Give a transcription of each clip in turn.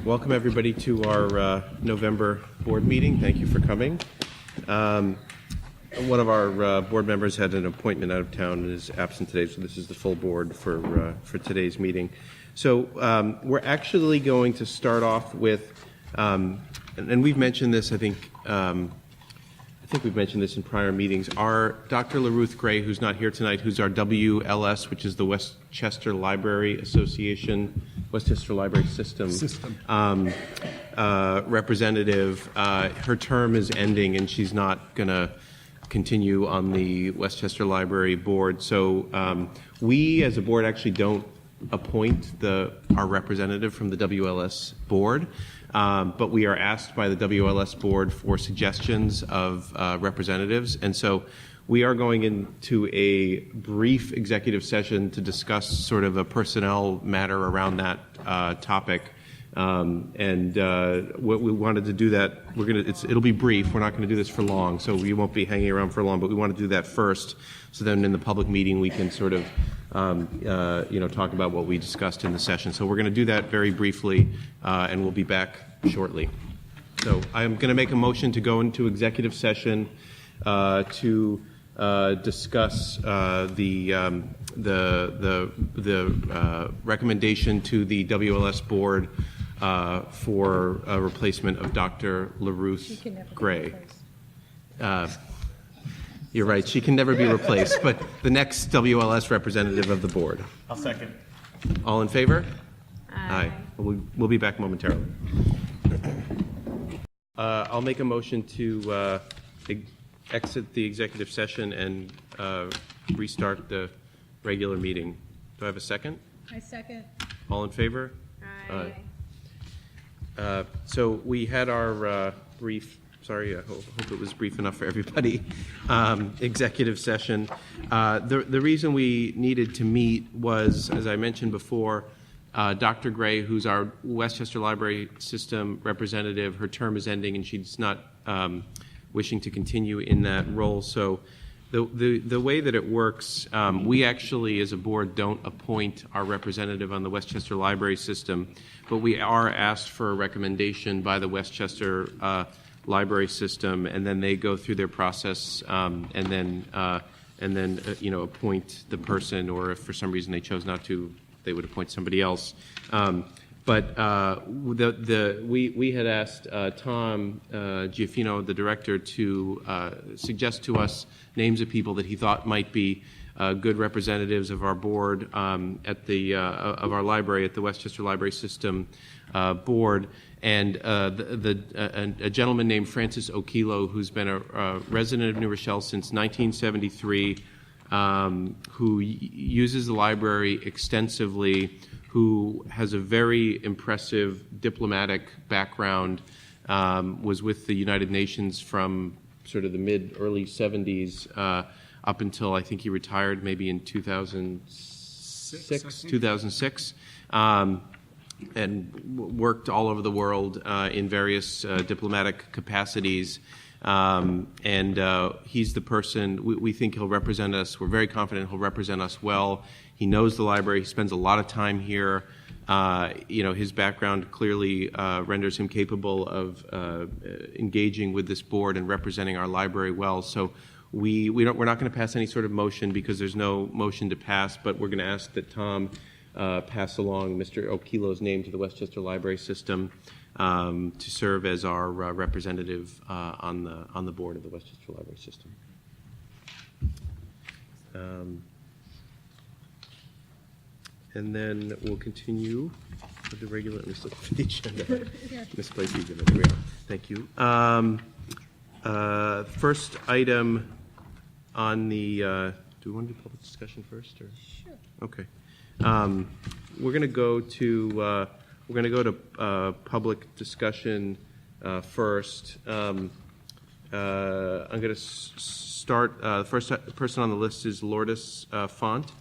Welcome everybody to our November board meeting. Thank you for coming. One of our board members had an appointment out of town and is absent today, so this is the full board for today's meeting. So we're actually going to start off with, and we've mentioned this, I think we've mentioned this in prior meetings, our Dr. LaRuth Gray, who's not here tonight, who's our WLS, which is the Westchester Library Association, Westchester Library System. Representative. Her term is ending and she's not going to continue on the Westchester Library Board. So we as a board actually don't appoint our representative from the WLS Board. But we are asked by the WLS board for suggestions of representatives. And so we are going into a brief executive session to discuss sort of a personnel matter around that topic. What we wanted to do that, it'll be brief. We're not going to do this for long, so we won't be hanging around for long, but we want to do that first. So then in the public meeting, we can sort of, talk about what we discussed in the session. So we're going to do that very briefly, and we'll be back shortly. So I'm going to make a motion to go into executive session to discuss the recommendation to the WLS board for a replacement of Dr. LaRuth Gray. You're right, she can never be replaced, but the next WLS representative of the board. I'll second. All in favor? Aye. We'll be back momentarily. I'll make a motion to exit the executive session and restart the regular meeting. Do I have a second? I second. All in favor? Aye. So we had our brief, sorry, I hope it was brief enough for everybody, executive session. The reason we needed to meet was, as I mentioned before, Dr. Gray, who's our Westchester Library System representative, her term is ending and she's not wishing to continue in that role. So the way that it works, we actually as a board don't appoint our representative on the Westchester Library System, but we are asked for a recommendation by the Westchester Library System, and then they go through their process and then appoint the person, or if for some reason they chose not to, they would appoint somebody else. But we had asked Tom Giaffino, the director, to suggest to us names of people that he thought might be good representatives of our board of our library at the Westchester Library System board. And a gentleman named Francis Okilo, who's been a resident of New Rochelle since 1973, who uses the library extensively, who has a very impressive diplomatic background, was with the United Nations from sort of the early 70s up until I think he retired maybe in 2006, and worked all over the world in various diplomatic capacities. He's the person, we think he'll represent us. We're very confident he'll represent us well. He knows the library. He spends a lot of time here. His background clearly renders him capable of engaging with this board and representing our library well. So we're not going to pass any sort of motion because there's no motion to pass, but we're going to ask that Tom pass along Mr. Okilo's name to the Westchester Library System to serve as our representative on the board of the Westchester Library System. And then we'll continue with the regular. Let me look for the agenda. Misplaced the agenda. There we are. Thank you. First item on the. Do we want to do public discussion first, or? Sure. Okay. We're going to go to public discussion first. I'm going to start. The first person on the list is Lourdes Font.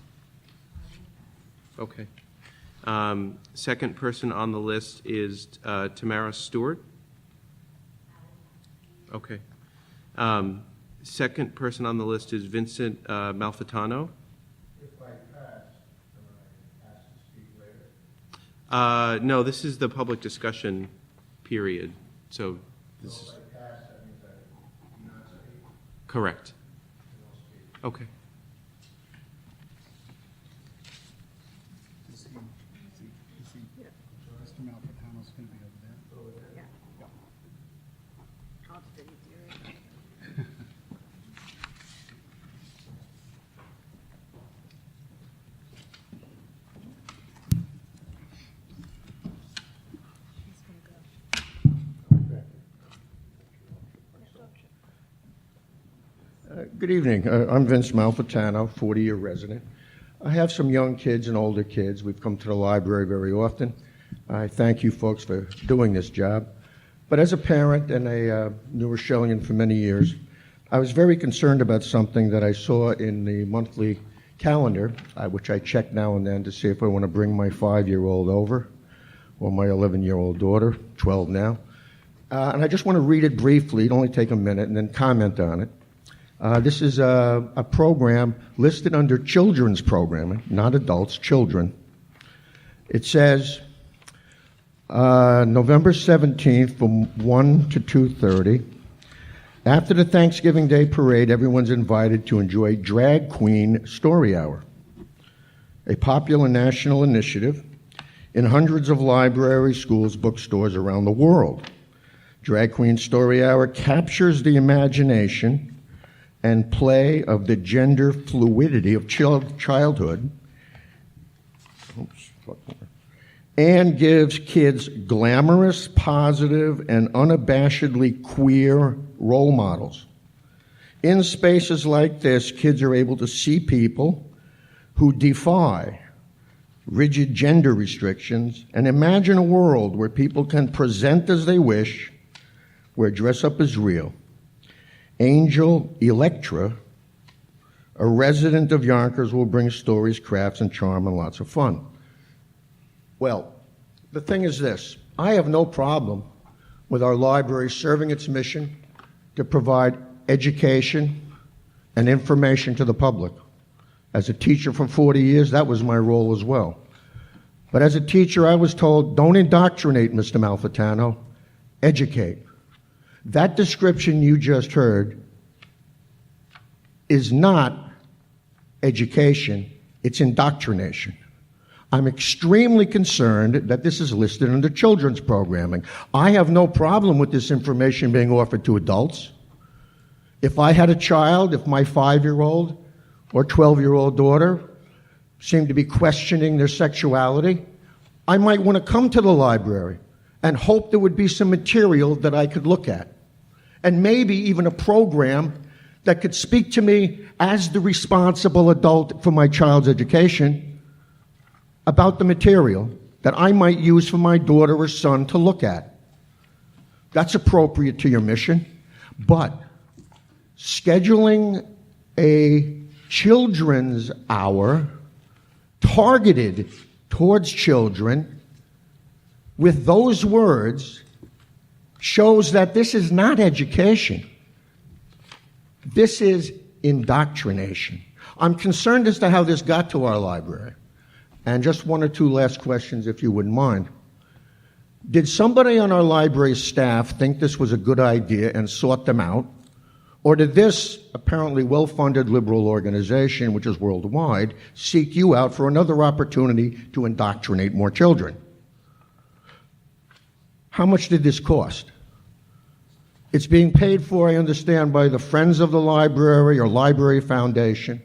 Okay. Second person on the list is Tamara Stewart. Okay. Second person on the list is Vincent Malfitano. If I pass, can I ask to speak later? No, this is the public discussion period, so this is... Correct. Okay. Mr. Malfitano's going to be over there. Good evening. I'm Vince Malfitano, 40-year resident. I have some young kids and older kids. We've come to the library very often. I thank you folks for doing this job. But as a parent and a New Rochellian for many years, I was very concerned about something that I saw in the monthly calendar, which I check now and then to see if I want to bring my 5-year-old over or my 11-year-old daughter, 12 now. And I just want to read it briefly. It'll only take a minute, and then comment on it. This is a program listed under children's programming, not adults, children. It says November 17th from 1 to 2:30. After the Thanksgiving Day parade, everyone's invited to enjoy Drag Queen Story Hour, a popular national initiative in hundreds of libraries, schools, bookstores around the world. Drag Queen Story Hour captures the imagination and play of the gender fluidity of childhood, and gives kids glamorous, positive, and unabashedly queer role models. In spaces like this, kids are able to see people who defy rigid gender restrictions and imagine a world where people can present as they wish, where dress up is real. Angel Electra, a resident of Yonkers, will bring stories, crafts, and charm, and lots of fun. Well, the thing is this. I have no problem with our library serving its mission to provide education and information to the public. As a teacher for 40 years, that was my role as well. But as a teacher, I was told, don't indoctrinate, Mr. Malfitano, educate. That description you just heard is not education, it's indoctrination. I'm extremely concerned that this is listed under children's programming. I have no problem with this information being offered to adults. If I had a child, if my 5-year-old or 12-year-old daughter seemed to be questioning their sexuality, I might want to come to the library and hope there would be some material that I could look at. And maybe even a program that could speak to me as the responsible adult for my child's education about the material that I might use for my daughter or son to look at. That's appropriate to your mission. But scheduling a children's hour targeted towards children with those words shows that this is not education. This is indoctrination. I'm concerned as to how this got to our library. And just one or two last questions, if you wouldn't mind. Did somebody on our library staff think this was a good idea and sought them out? Or did this apparently well-funded liberal organization, which is worldwide, seek you out for another opportunity to indoctrinate more children? How much did this cost? It's being paid for, I understand, by the Friends of the Library or Library Foundation.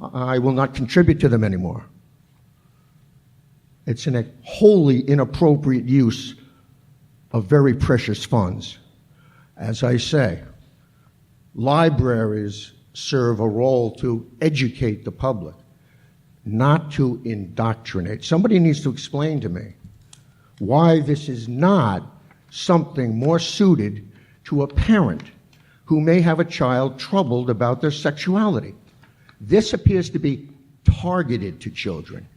I will not contribute to them anymore. It's a wholly inappropriate use of very precious funds. As I say, libraries serve a role to educate the public, not to indoctrinate. Somebody needs to explain to me why this is not something more suited to a parent who may have a child troubled about their sexuality. This appears to be targeted to children.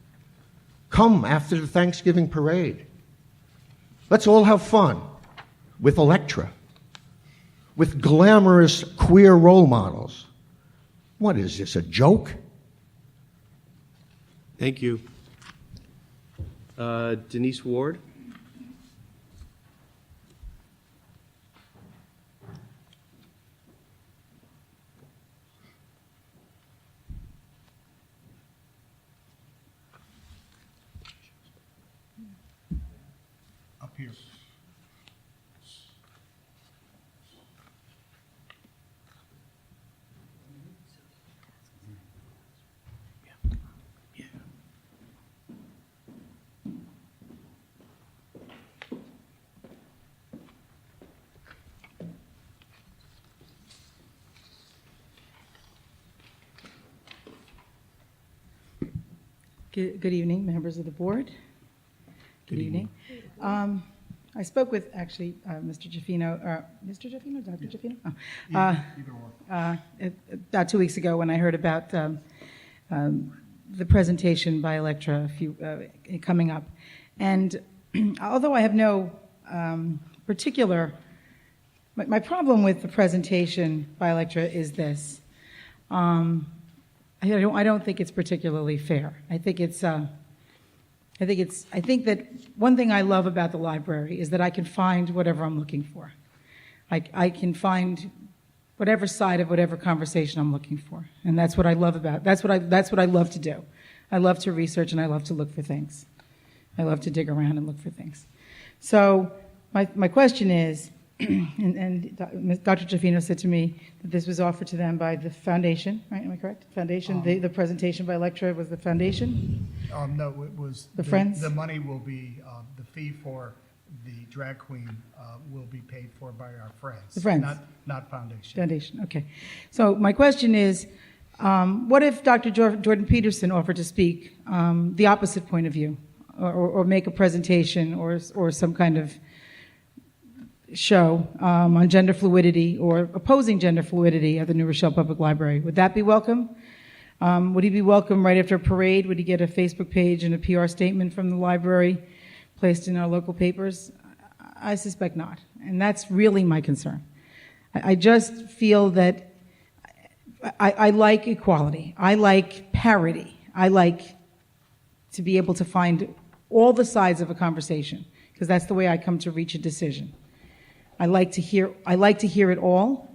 Come after the Thanksgiving parade. Let's all have fun with Electra, with glamorous queer role models. What is this, a joke? Thank you. Denise Ward. Up here. Good evening, members of the board. Good evening. I spoke with, actually, Mr. Jaffino, Mr. Jaffino, Dr. Jaffino? Oh. Either or. About 2 weeks ago when I heard about the presentation by Electra coming up. And although I have no particular, my problem with the presentation by Electra is this. I don't think it's particularly fair. I think that one thing I love about the library is that I can find whatever I'm looking for. I can find whatever side of whatever conversation I'm looking for, and that's what I love about. That's what I love to do. I love to research and I love to look for things. I love to dig around and look for things. So my question is, and Dr. Jaffino said to me that this was offered to them by the foundation, right? Am I correct? Foundation. The presentation by Electra was the foundation. No, it was. The Friends? The money will be, the fee for the drag queen will be paid for by our friends. The Friends. Not foundation. Foundation, okay. So my question is, what if Dr. Jordan Peterson offered to speak the opposite point of view, or make a presentation, or some kind of show on gender fluidity or opposing gender fluidity at the New Rochelle Public Library? Would that be welcome? Would he be welcome right after a parade? Would he get a Facebook page and a PR statement from the library placed in our local papers? I suspect not. And that's really my concern. I just feel that I like equality. I like parity. I like to be able to find all the sides of a conversation, because that's the way I come to reach a decision. I like to hear it all,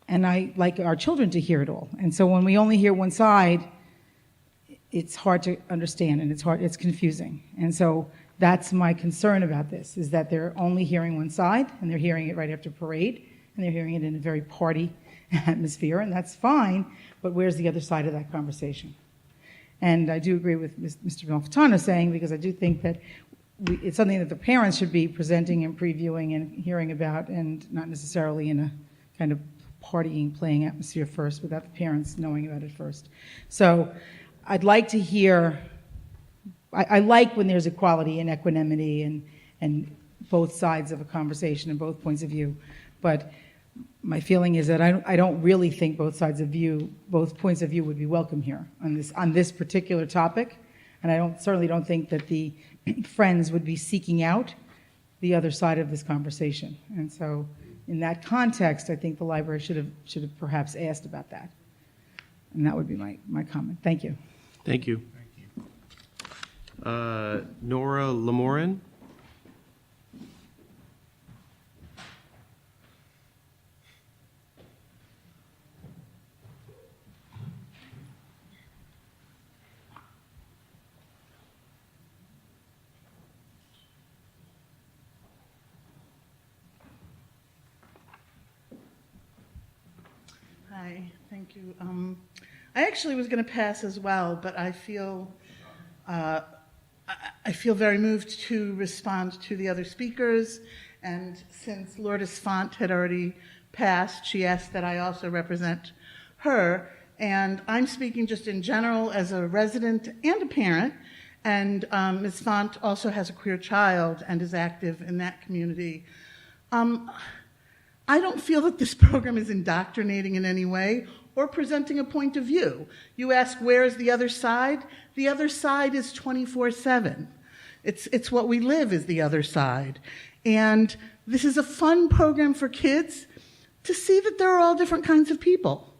and I like our children to hear it all. And so when we only hear one side, it's hard to understand, and it's confusing. And so that's my concern about this, is that they're only hearing one side, and they're hearing it right after parade, and they're hearing it in a very party atmosphere, and that's fine, but where's the other side of that conversation? And I do agree with Mr. Malfitano saying, because I do think that it's something that the parents should be presenting and previewing and hearing about, and not necessarily in a kind of partying, playing atmosphere first, without the parents knowing about it first. So I'd like to hear, I like when there's equality and equanimity and both sides of a conversation and both points of view. But my feeling is that I don't really think both points of view would be welcome here on this particular topic. And I certainly don't think that the Friends would be seeking out the other side of this conversation. And so in that context, I think the library should have perhaps asked about that. And that would be my comment. Thank you. Thank you. Nora Lamorin. Hi, thank you. I actually was going to pass as well, but I feel very moved to respond to the other speakers. And since Lourdes Font had already passed, she asked that I also represent her. And I'm speaking just in general as a resident and a parent. And Ms. Font also has a queer child and is active in that community. I don't feel that this program is indoctrinating in any way or presenting a point of view. You ask, where is the other side? The other side is 24/7. It's what we live is the other side. And this is a fun program for kids to see that there are all different kinds of people.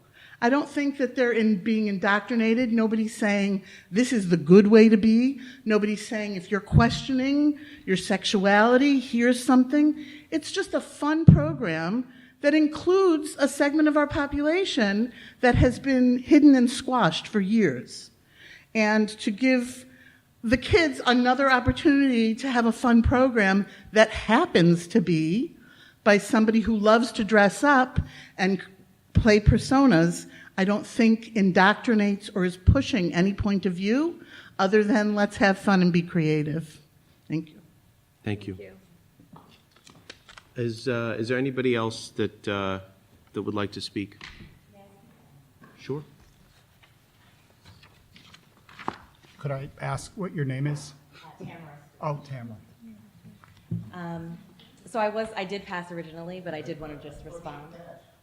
I don't think that they're being indoctrinated. Nobody's saying this is the good way to be. Nobody's saying if you're questioning your sexuality, here's something. It's just a fun program that includes a segment of our population that has been hidden and squashed for years. And to give the kids another opportunity to have a fun program that happens to be by somebody who loves to dress up and play personas, I don't think indoctrinates or is pushing any point of view other than let's have fun and be creative. Thank you. Thank you. Is there anybody else that would like to speak? Sure. Could I ask what your name is? Tamara. Oh, Tamara. So I did pass originally, but I did want to just respond.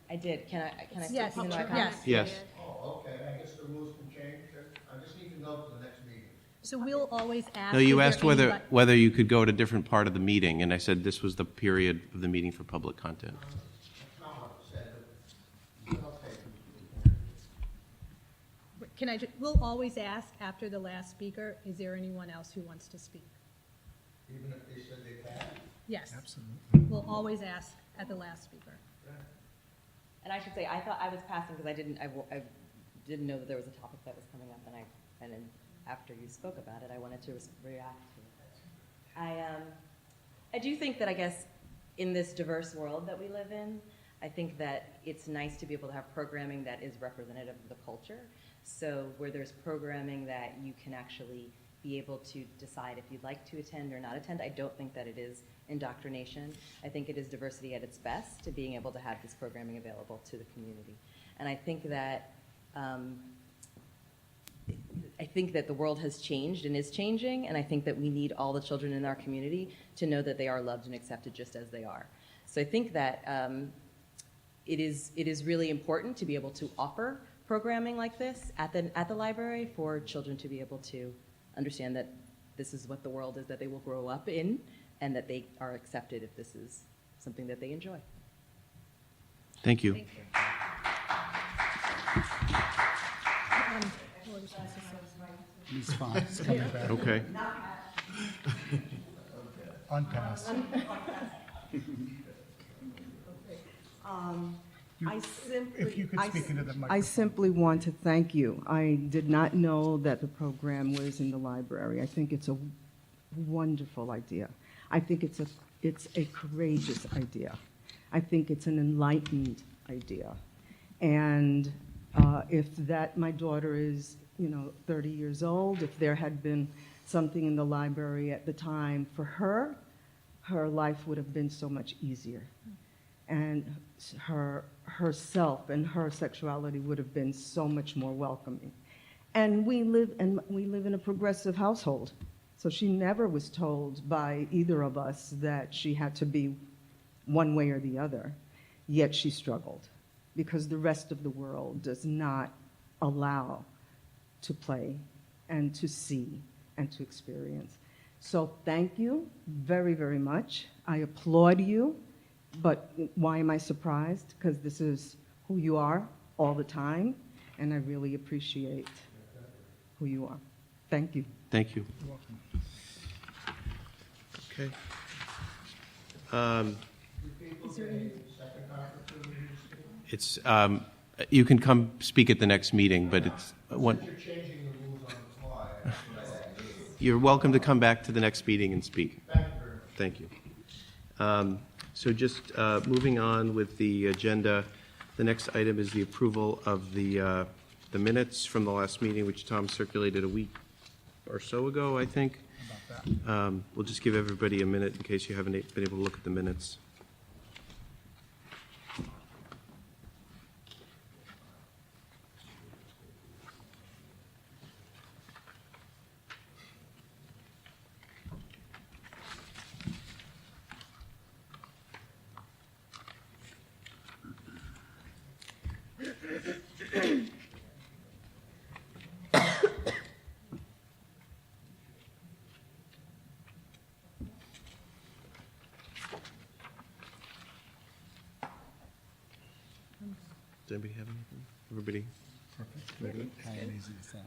I did. Can I speak Yes, even though I sure. passed? Yes. Oh, okay, I guess the rules can change. I just need to know for the next meeting. So we'll always ask. No, is you there asked whether you could go to a different part of the meeting, and I said this was the period of the meeting for public content. We'll always ask after the last speaker, is there anyone else who wants to speak? Even if they said they can? Yes. Absolutely. We'll always ask at the last speaker. And I should say, I thought I was passing because I didn't know that there was a topic that was coming up, and then after you spoke about it, I wanted to react to it. I do think that, I guess, in this diverse world that we live in, I think that it's nice to be able to have programming that is representative of the culture. So where there's programming that you can actually be able to decide if you'd like to attend or not attend, I don't think that it is indoctrination. I think it is diversity at its best to being able to have this programming available to the community. And I think that the world has changed and is changing, and I think that we need all the children in our community to know that they are loved and accepted just as they are. So I think that it is really important to be able to offer programming like this at the library for children to be able to understand that this is what the world is that they will grow up in, and that they are accepted if this is something that they enjoy. Thank you. Thank you. He's fine. He's coming back. Okay. Unpassed. If you could speak into the microphone. I simply want to thank you. I did not know that the program was in the library. I think it's a wonderful idea. I think it's a courageous idea. I think it's an enlightened idea. And if my daughter is, 30 years old, if there had been something in the library at the time for her, her life would have been so much easier. And herself and her sexuality would have been so much more welcoming. And we live in a progressive household. So she never was told by either of us that she had to be one way or the other. Yet she struggled because the rest of the world does not allow to play and to see and to experience. So thank you very, very much. I applaud you. But why am I surprised? Because this is who you are all the time, and I really appreciate who you are. Thank you. Thank you. You're welcome. Okay. Is there any? It's you can come speak at the next meeting, but it's one. You're changing the rules on the fly. That's what I need. You're welcome to come back to the next meeting and speak. Thank you very much. Thank you. So just moving on with the agenda, the next item is the approval of the minutes from the last meeting, which Tom circulated a week or so ago, I think. About that. We'll just give everybody a minute in case you haven't been able to look at the minutes. Does anybody have anything? Everybody? Perfect. How amazing is that?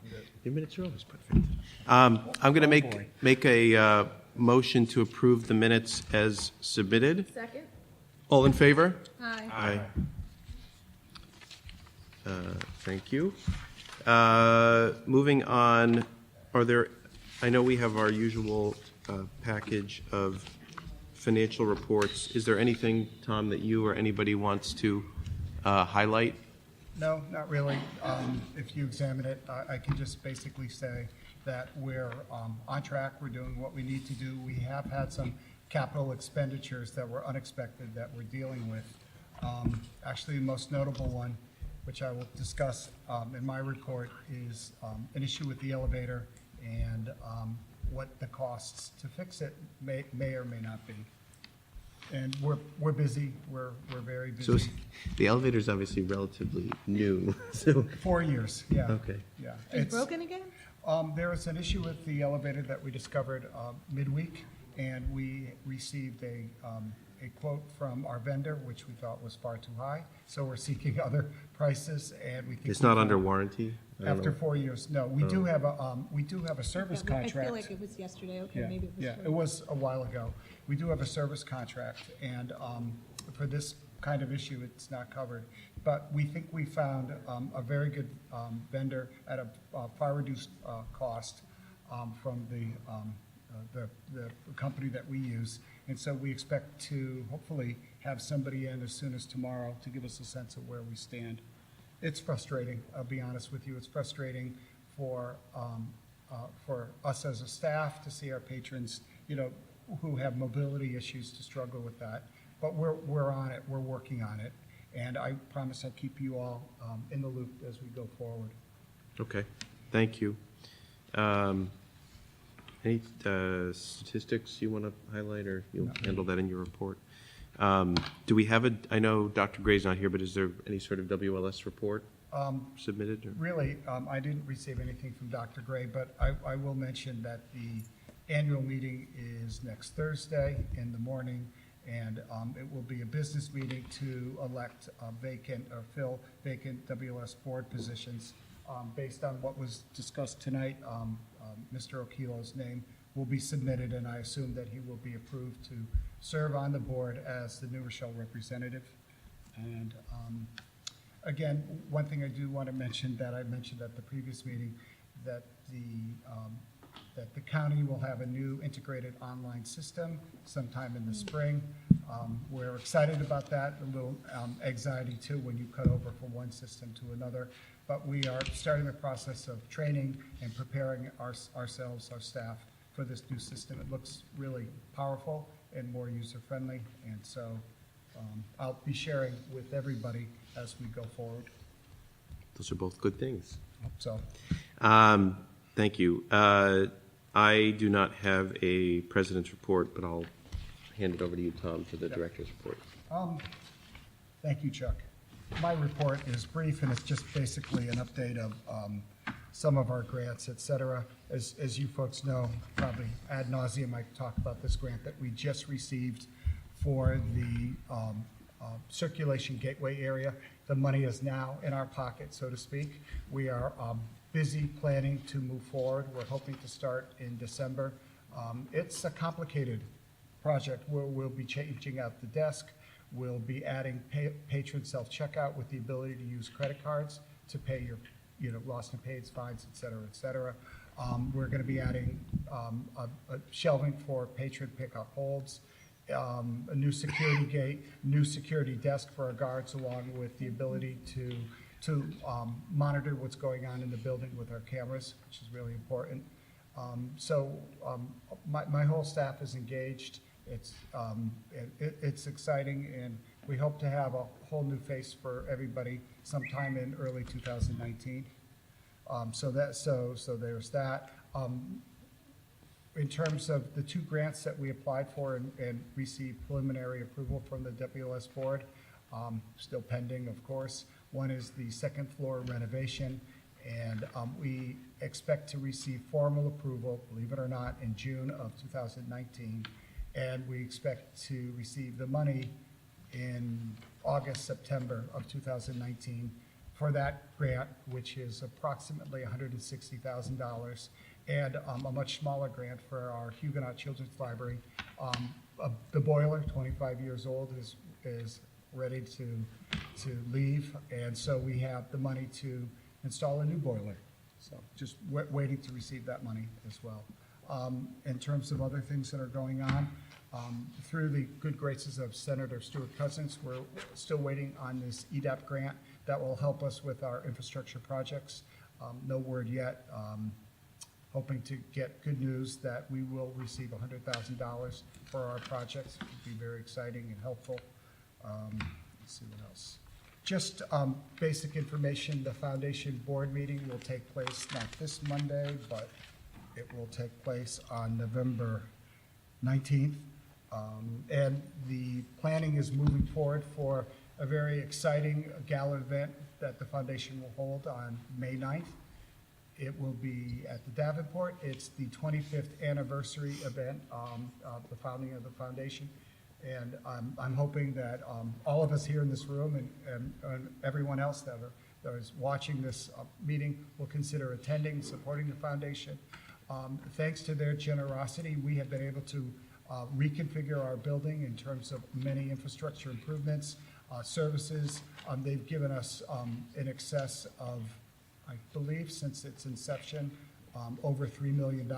Your minutes are always perfect. I'm going to boy. make a motion to approve the minutes as submitted. Second? All in favor? Aye. Aye. Thank you. Moving on, I know we have our usual package of financial reports. Is there anything, Tom, that you or anybody wants to highlight? No, not really. If you examine it, I can just basically say that we're on track. We're doing what we need to do. We have had some capital expenditures that were unexpected that we're dealing with. Actually, the most notable one, which I will discuss in my report, is an issue with the elevator and what the costs to fix it may or may not be. And we're busy. We're very So busy. the elevator's obviously relatively new, so, 4 years, yeah. okay. Yeah. It's broken again? There was an issue with the elevator that we discovered midweek, and we received a quote from our vendor, which we thought was far too high. So we're seeking other prices, and we think It's we not found- under warranty? I don't After know. 4 years, no. We do have a service I contract. feel like it was yesterday, okay, Yeah, maybe it was. yeah, it was a while ago. We do have a service contract, and for this kind of issue, it's not covered. But we think we found a very good vendor at a far reduced cost from the company that we use. And so we expect to hopefully have somebody in as soon as tomorrow to give us a sense of where we stand. It's frustrating, I'll be honest with you. It's frustrating for us as a staff to see our patrons, who have mobility issues to struggle with that. But we're on it, we're working on it. And I promise I'll keep you all in the loop as we go forward. Okay, thank you. Any statistics you want to highlight, or you'll handle that in your report? Do we have I know Dr. Gray's not here, but is there any sort of WLS report submitted? Or? Really, I didn't receive anything from Dr. Gray, but I will mention that the annual meeting is next Thursday in the morning, and it will be a business meeting to elect vacant or fill vacant WLS board positions. Based on what was discussed tonight, Mr. Okilo's name will be submitted, and I assume that he will be approved to serve on the board as the New Rochelle representative. And again, one thing I do want to mention that I mentioned at the previous meeting, that the county will have a new integrated online system sometime in the spring. We're excited about that, a little anxiety too when you cut over from one system to another. But we are starting the process of training and preparing ourselves, our staff, for this new system. It looks really powerful and more user-friendly, and so I'll be sharing with everybody as we go forward. Those are both good things. So, Thank you. I do not have a president's report, but I'll hand it over to you, Tom, for the director's report. thank you, Chuck. My report is brief, and it's just basically an update of some of our grants, et cetera. As you folks know, probably ad nauseum, I talk about this grant that we just received for the circulation gateway area. The money is now in our pocket, so to speak. We are busy planning to move forward. We're hoping to start in December. It's a complicated project. We'll be changing out the desk. We'll be adding patron self-checkout with the ability to use credit cards to pay your lost and paid fines, et cetera, et cetera. We're going to be adding a shelving for patron pickup holds, a new security gate, new security desk for our guards, along with the ability to monitor what's going on in the building with our cameras, which is really important. My whole staff is engaged. It's exciting, and we hope to have a whole new face for everybody sometime in early 2019. So there's that. In terms of the two grants that we applied for and received preliminary approval from the WLS board, still pending, of course. One is the second floor renovation, and we expect to receive formal approval, believe it or not, in June of 2019. And we expect to receive the money in August, September of 2019 for that grant, which is approximately $160,000, and a much smaller grant for our Huguenot Children's Library. The boiler, 25 years old, is ready to leave, and so we have the money to install a new boiler. So just waiting to receive that money as well. In terms of other things that are going on, through the good graces of Senator Stuart Cousins, we're still waiting on this EDAP grant that will help us with our infrastructure projects. No word yet. Hoping to get good news that we will receive $100,000 for our projects. It would be very exciting and helpful. Let's see what else. Just basic information, the foundation board meeting will take place not this Monday, but it will take place on November 19th. And the planning is moving forward for a very exciting gala event that the foundation will hold on May 9th. It will be at the Davenport. It's the 25th anniversary event of the founding of the foundation. And I'm hoping that all of us here in this room and everyone else that is watching this meeting will consider attending, supporting the foundation. Thanks to their generosity, we have been able to reconfigure our building in terms of many infrastructure improvements, services. They've given us in excess of, I believe, since its inception, over $3 million.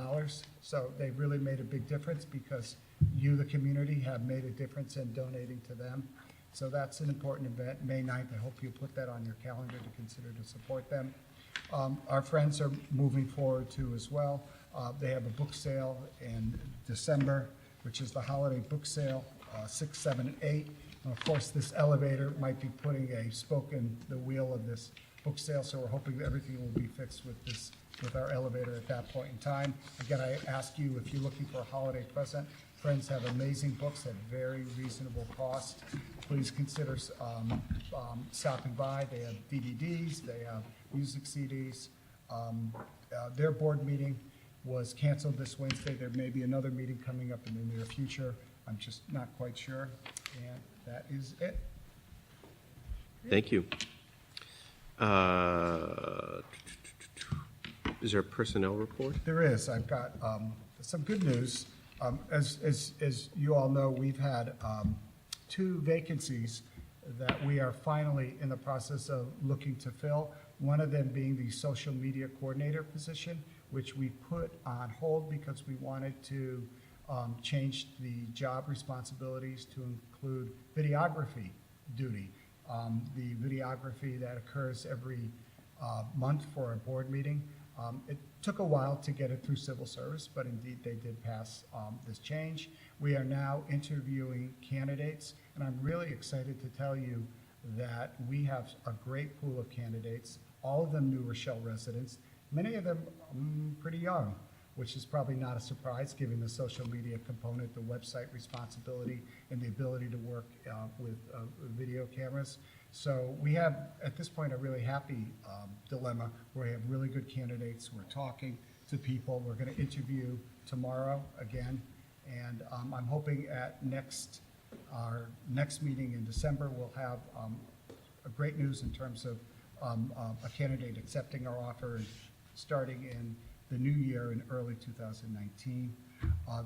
So they've really made a big difference because you, the community, have made a difference in donating to them. So that's an important event, May 9th. I hope you put that on your calendar to consider to support them. Our friends are moving forward too as well. They have a book sale in December, which is the holiday book sale, 6, 7, and 8. And of course, this elevator might be putting a spoke in the wheel of this book sale, so we're hoping that everything will be fixed with our elevator at that point in time. Again, I ask you, if you're looking for a holiday present, Friends have amazing books at very reasonable cost. Please consider stopping by. They have DVDs, they have music CDs. Their board meeting was canceled this Wednesday. There may be another meeting coming up in the near future. I'm just not quite sure. And that is it. Thank you. Is there a personnel report? There is. I've got some good news. As you all know, we've had 2 vacancies that we are finally in the process of looking to fill. One of them being the social media coordinator position, which we put on hold because we wanted to change the job responsibilities to include videography duty. The videography that occurs every month for a board meeting. It took a while to get it through civil service, but indeed they did pass this change. We are now interviewing candidates, and I'm really excited to tell you that we have a great pool of candidates, all of them New Rochelle residents, many of them pretty young, which is probably not a surprise given the social media component, the website responsibility, and the ability to work with video cameras. So we have, at this point, a really happy dilemma where we have really good candidates. We're talking to people. We're going to interview tomorrow again. And I'm hoping at our next meeting in December, we'll have a great news in terms of a candidate accepting our offer and starting in the new year in early 2019.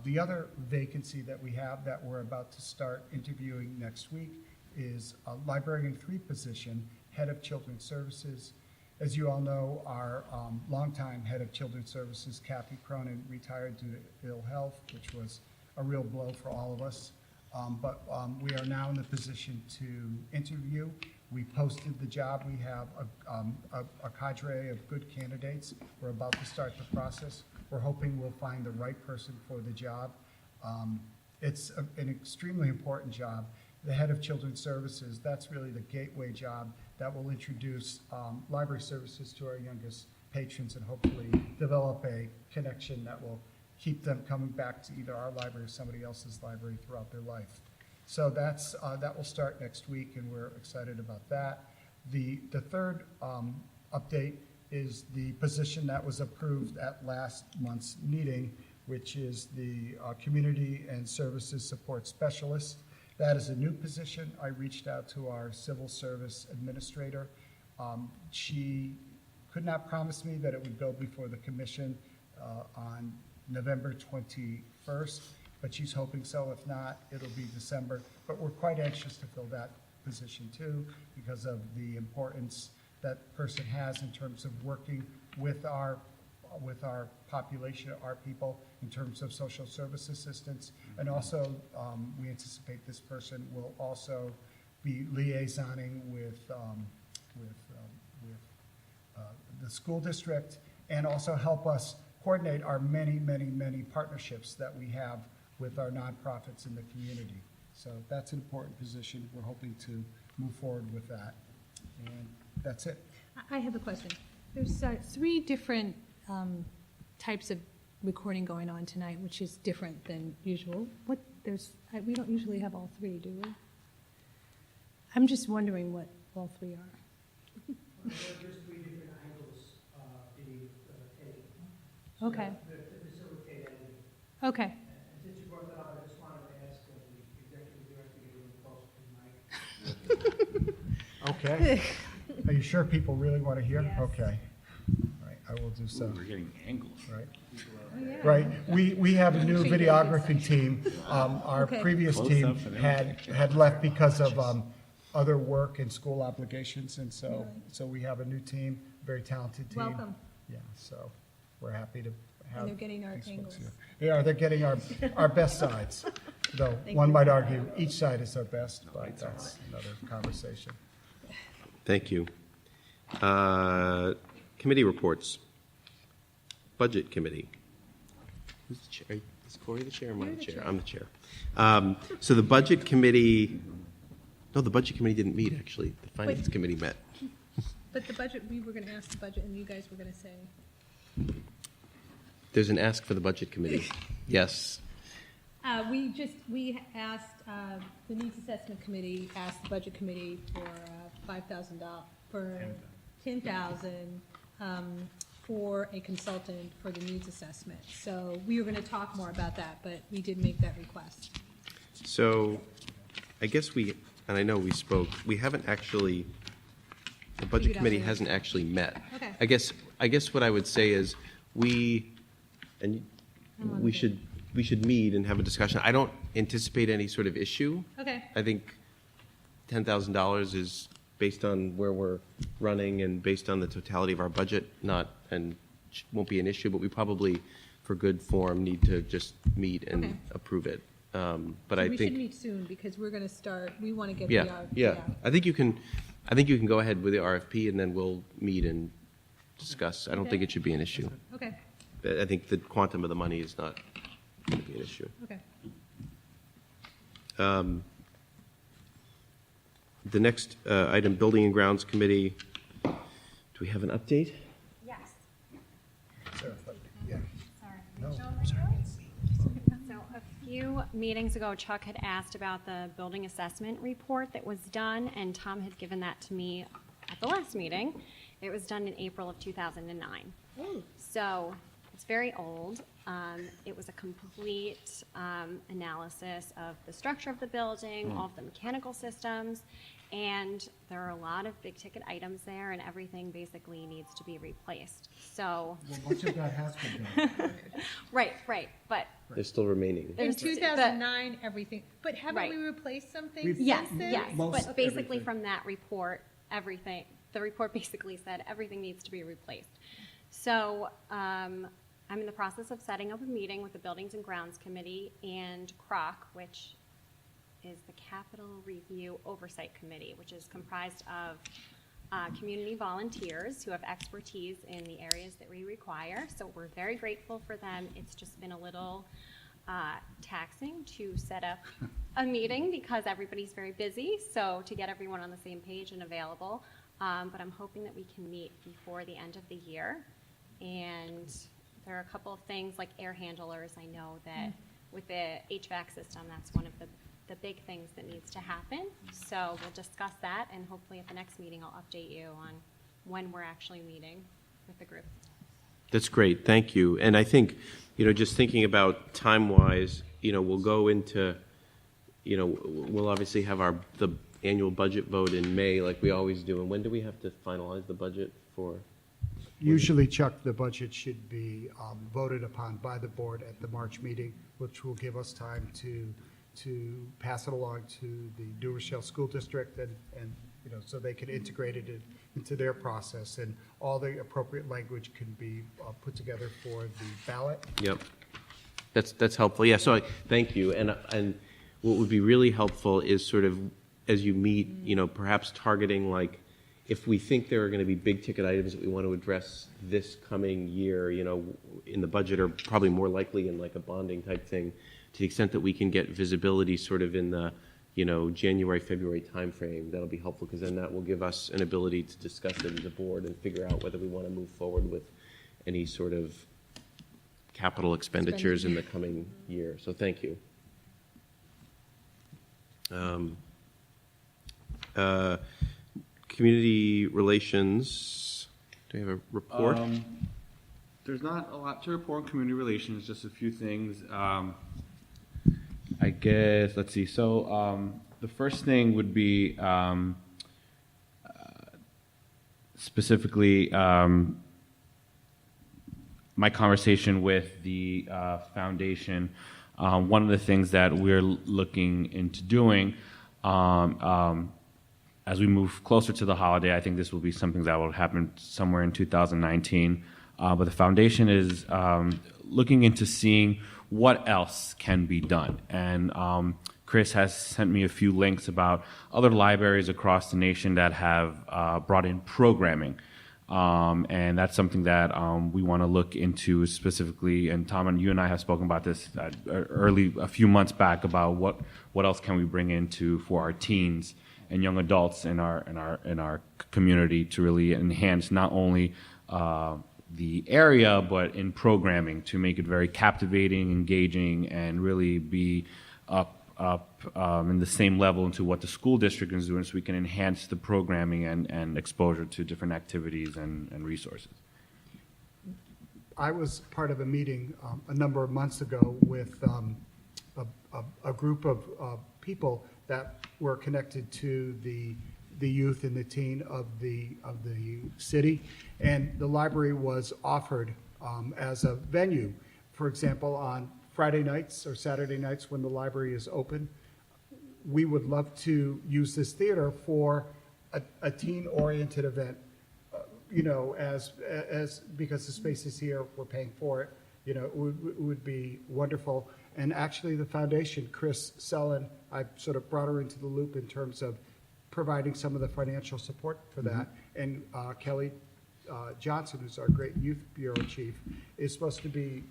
The other vacancy that we have that we're about to start interviewing next week is a librarian 3 position, head of children's services. As you all know, our longtime head of children's services, Kathy Cronin, retired due to ill health, which was a real blow for all of us. But we are now in the position to interview. We posted the job. We have a cadre of good candidates. We're about to start the process. We're hoping we'll find the right person for the job. It's an extremely important job. The head of children's services, that's really the gateway job that will introduce library services to our youngest patrons and hopefully develop a connection that will keep them coming back to either our library or somebody else's library throughout their life. So that will start next week, and we're excited about that. The third update is the position that was approved at last month's meeting, which is the Community and Services Support Specialist. That is a new position. I reached out to our civil service administrator. She could not promise me that it would go before the commission on November 21st, but she's hoping so. If not, it'll be December. But we're quite anxious to fill that position too, because of the importance that person has in terms of working with our population, our people, in terms of social service assistance. And also, we anticipate this person will also be liaisoning with the school district, and also help us coordinate our many, many, many partnerships that we have with our nonprofits in the community. So that's an important position. We're hoping to move forward with that. And that's it. I have a question. There's 3 different types of recording going on tonight, which is different than usual. We don't usually have all 3, do we? I'm just wondering what all 3 are. There's 3 different angles being taken. Okay. To facilitate editing. Okay. And since you brought that up, I just wanted to ask the executive director to get a little closer to the mic. Okay. Are you sure people really want to hear? Yes. Okay. All right, I will do so. We're getting angles. Right. Oh, yeah. Right. We have a new videography team. Our Okay. previous team had left because of other work and school obligations, and so we have a new team, very talented team. Welcome. Yeah, so we're happy to have. And they're getting our these folks angles. here. They are. They're getting our best sides, though one might argue each side is our best, but that's another conversation. Thank you. Committee reports. Budget Committee. Who's the chair? Is Corey the chair or am I the chair? I'm the chair. So the Budget Committee, no, the Budget Committee didn't meet, actually. The Finance Committee met. But the budget, we were going to ask the budget, and you guys were going to say. There's an ask for the Budget Committee. Yes. We asked, the Needs Assessment Committee asked the Budget Committee for $5,000, for $10,000 for a consultant for the needs assessment. So we were going to talk more about that, but we did make that request. So I guess and I know we spoke, we haven't actually, the Budget Figured out Committee when- hasn't actually met. Okay. I guess what I would say is we should meet and have a discussion. I don't anticipate any sort of issue. Okay. I think $10,000 is based on where we're running and based on the totality of our budget, won't be an issue, but we probably, for good form, need to just meet and Okay. approve it. But So I we should think, meet soon, because we're going to start, we want to get the yeah, RFP yeah. out. I think you can go ahead with the RFP and then we'll meet and discuss. I don't Okay. think it should be an issue. Okay, I think the quantum of the money is not going to be an issue. okay. The next item, Building and Grounds Committee. Do we have an update? Yes. Sarah, yeah. Sorry. So a few meetings ago, Chuck had asked about the building assessment report that was done, and Tom had given that to me at the last meeting. It was done in April of 2009. So it's very old. It was a complete analysis of the structure of the building, all of the mechanical systems, and there are a lot of big-ticket items there, and everything basically needs to be replaced. So, Well, much of that has been done. right, but They're still remaining. In there's- 2009, everything, but haven't Right. we replaced some things Yes, since then? yes, Most but basically everything. from that report, the report basically said everything needs to be replaced. So I'm in the process of setting up a meeting with the Buildings and Grounds Committee and CROC, which is the Capital Review Oversight Committee, which is comprised of community volunteers who have expertise in the areas that we require. So we're very grateful for them. It's just been a little taxing to set up a meeting because everybody's very busy, so to get everyone on the same page and available. But I'm hoping that we can meet before the end of the year. And there are a couple of things like air handlers. I know that with the HVAC system, that's one of the big things that needs to happen. So we'll discuss that, and hopefully at the next meeting, I'll update you on when we're actually meeting with the group. That's great, thank you. And I think, just thinking about time-wise, we'll go into, we'll obviously have the annual budget vote in May like we always do. And when do we have to finalize the budget for? Usually, Chuck, the budget should be voted upon by the board at the March meeting, which will give us time to pass it along to the New Rochelle School District and so they can integrate it into their process, and all the appropriate language can be put together for the ballot. Yep. That's helpful. Yeah, so thank you. And what would be really helpful is sort of, as you meet, perhaps targeting, like, if we think there are going to be big ticket items that we want to address this coming year, in the budget, or probably more likely in like a bonding type thing, to the extent that we can get visibility sort of in the, January, February timeframe, that'll be helpful, because then that will give us an ability to discuss it as a board and figure out whether we want to move forward with any sort of capital expenditures in the coming year. So thank you. Community relations, do you have a report? There's not a lot to report on community relations, just a few things. I guess, let's see. So the first thing would be specifically my conversation with the foundation. One of the things that we're looking into doing as we move closer to the holiday, I think this will be something that will happen somewhere in 2019. But the foundation is looking into seeing what else can be done. And Chris has sent me a few links about other libraries across the nation that have brought in programming. And that's something that we want to look into specifically. And Tom, and you and I have spoken about this a few months back, about what else can we bring into for our teens and young adults in our community to really enhance not only the area, but in programming, to make it very captivating, engaging, and really be up in the same level into what the school district is doing, so we can enhance the programming and exposure to different activities and resources. I was part of a meeting a number of months ago with a group of people that were connected to the youth and the teen of the city, and the library was offered as a venue. For example, on Friday nights or Saturday nights when the library is open, we would love to use this theater for a teen-oriented event. As because the space is here, we're paying for it. It would be wonderful. And actually, the foundation, Chris Sellen, I sort of brought her into the loop in terms of providing some of the financial support for that. And Kelly Johnson, who's our great youth bureau chief, is supposed to be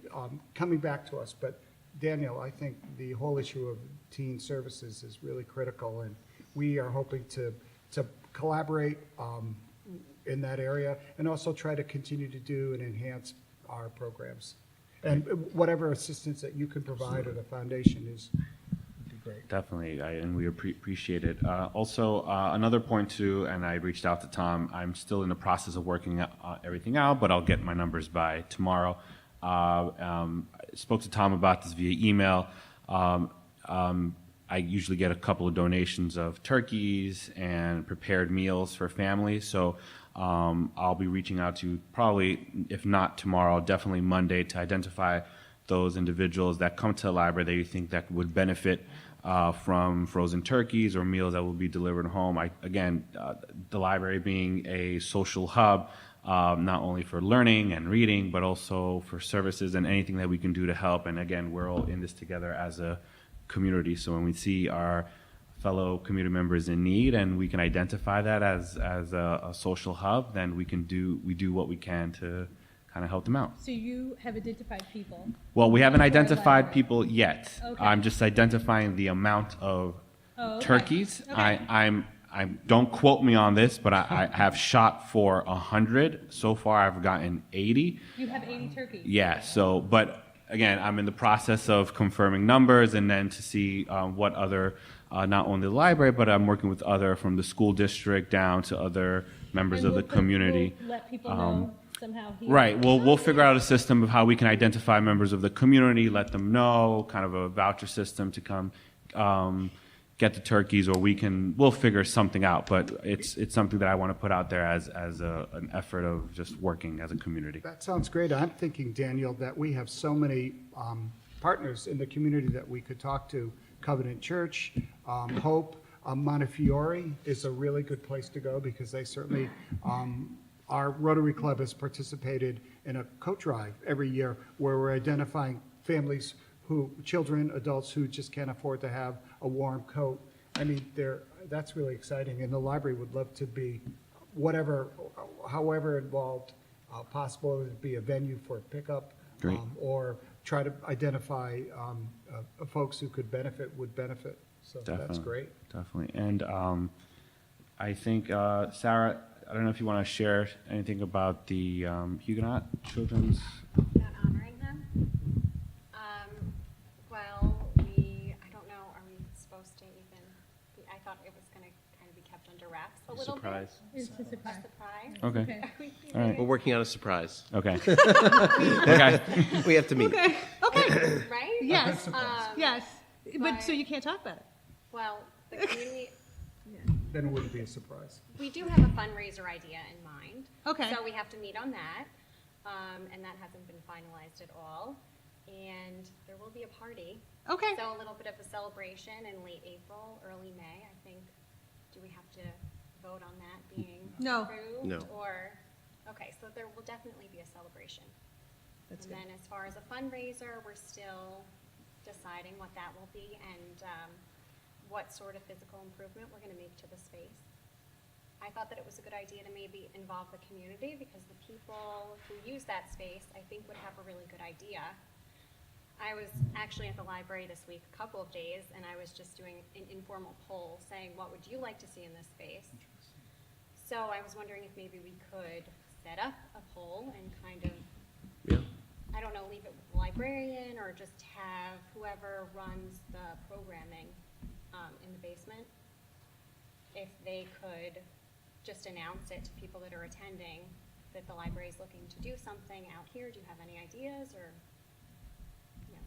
coming back to us. But Daniel, I think the whole issue of teen services is really critical, and we are hoping to collaborate in that area, and also try to continue to do and enhance our programs. And whatever assistance that you can provide, or the foundation, would be great. Definitely, and we appreciate it. Also, another point too, and I reached out to Tom. I'm still in the process of working everything out, but I'll get my numbers by tomorrow. I spoke to Tom about this via email. I usually get a couple of donations of turkeys and prepared meals for families, so I'll be reaching out to, probably, if not tomorrow, definitely Monday, to identify those individuals that come to the library that you think that would benefit from frozen turkeys or meals that will be delivered home. The library being a social hub, not only for learning and reading, but also for services and anything that we can do to help. And again, we're all in this together as a community. So when we see our fellow community members in need, and we can identify that as a social hub, then we do what we can to kind of help them out. So you have identified people? Well, we haven't For identified library. people yet. Okay. I'm just identifying the amount of okay. turkeys. Okay. I don't quote me on this, but I have shot for 100. So far, I've gotten 80. You have 80 turkeys? Yeah, but again, I'm in the process of confirming numbers, and then to see what other, not only the library, but I'm working with other from the school district down to other members of the community. We'll let people know somehow here? Right. We'll figure out a system of how we can identify members of the community, let them know, kind of a voucher system to come get the turkeys, or we'll figure something out. But it's something that I want to put out there as an effort of just working as a community. That sounds great. I'm thinking, Daniel, that we have so many partners in the community that we could talk to. Covenant Church, Hope, Montefiore is a really good place to go because they certainly, our Rotary Club has participated in a coat drive every year where we're identifying families children, adults who just can't afford to have a warm coat. I mean, that's really exciting, and the library would love to be however involved possible, to be a venue for pickup, Great. Or try to identify folks who would benefit. So that's Definitely. great. Definitely. And I think, Sarah, I don't know if you want to share anything about the Huguenot Children's. About honoring them? Well, I don't know, are we supposed to even, I thought it was going to kind of be kept under wraps a little bit. Surprise. It's a surprise. A surprise? Okay. Okay. Are we All right. We're working on a surprise. Okay. Okay. We have to meet. Okay, okay, Right? yes, Um, yes. But, so but- you can't talk about it? Well, the community, Then it wouldn't be a surprise. we do have a fundraiser idea in mind. Okay. So we have to meet on that, and that hasn't been finalized at all. And there will be a party. Okay. So a little bit of a celebration in late April, early May, I think. Do we have to vote on that being No. approved? No. Or, okay, so there will definitely be a celebration. That's And good. then as far as a fundraiser, we're still deciding what that will be and what sort of physical improvement we're going to make to the space. I thought that it was a good idea to maybe involve the community because the people who use that space, I think, would have a really good idea. I was actually at the library this week a couple of days, and I was just doing an informal poll saying, what would you like to see in this space? So I was wondering if maybe we could set up a poll and kind of, Yeah. I don't know, leave it with the librarian or just have whoever runs the programming in the basement, if they could just announce it to people that are attending that the library is looking to do something out here. Do you have any ideas or? Yeah.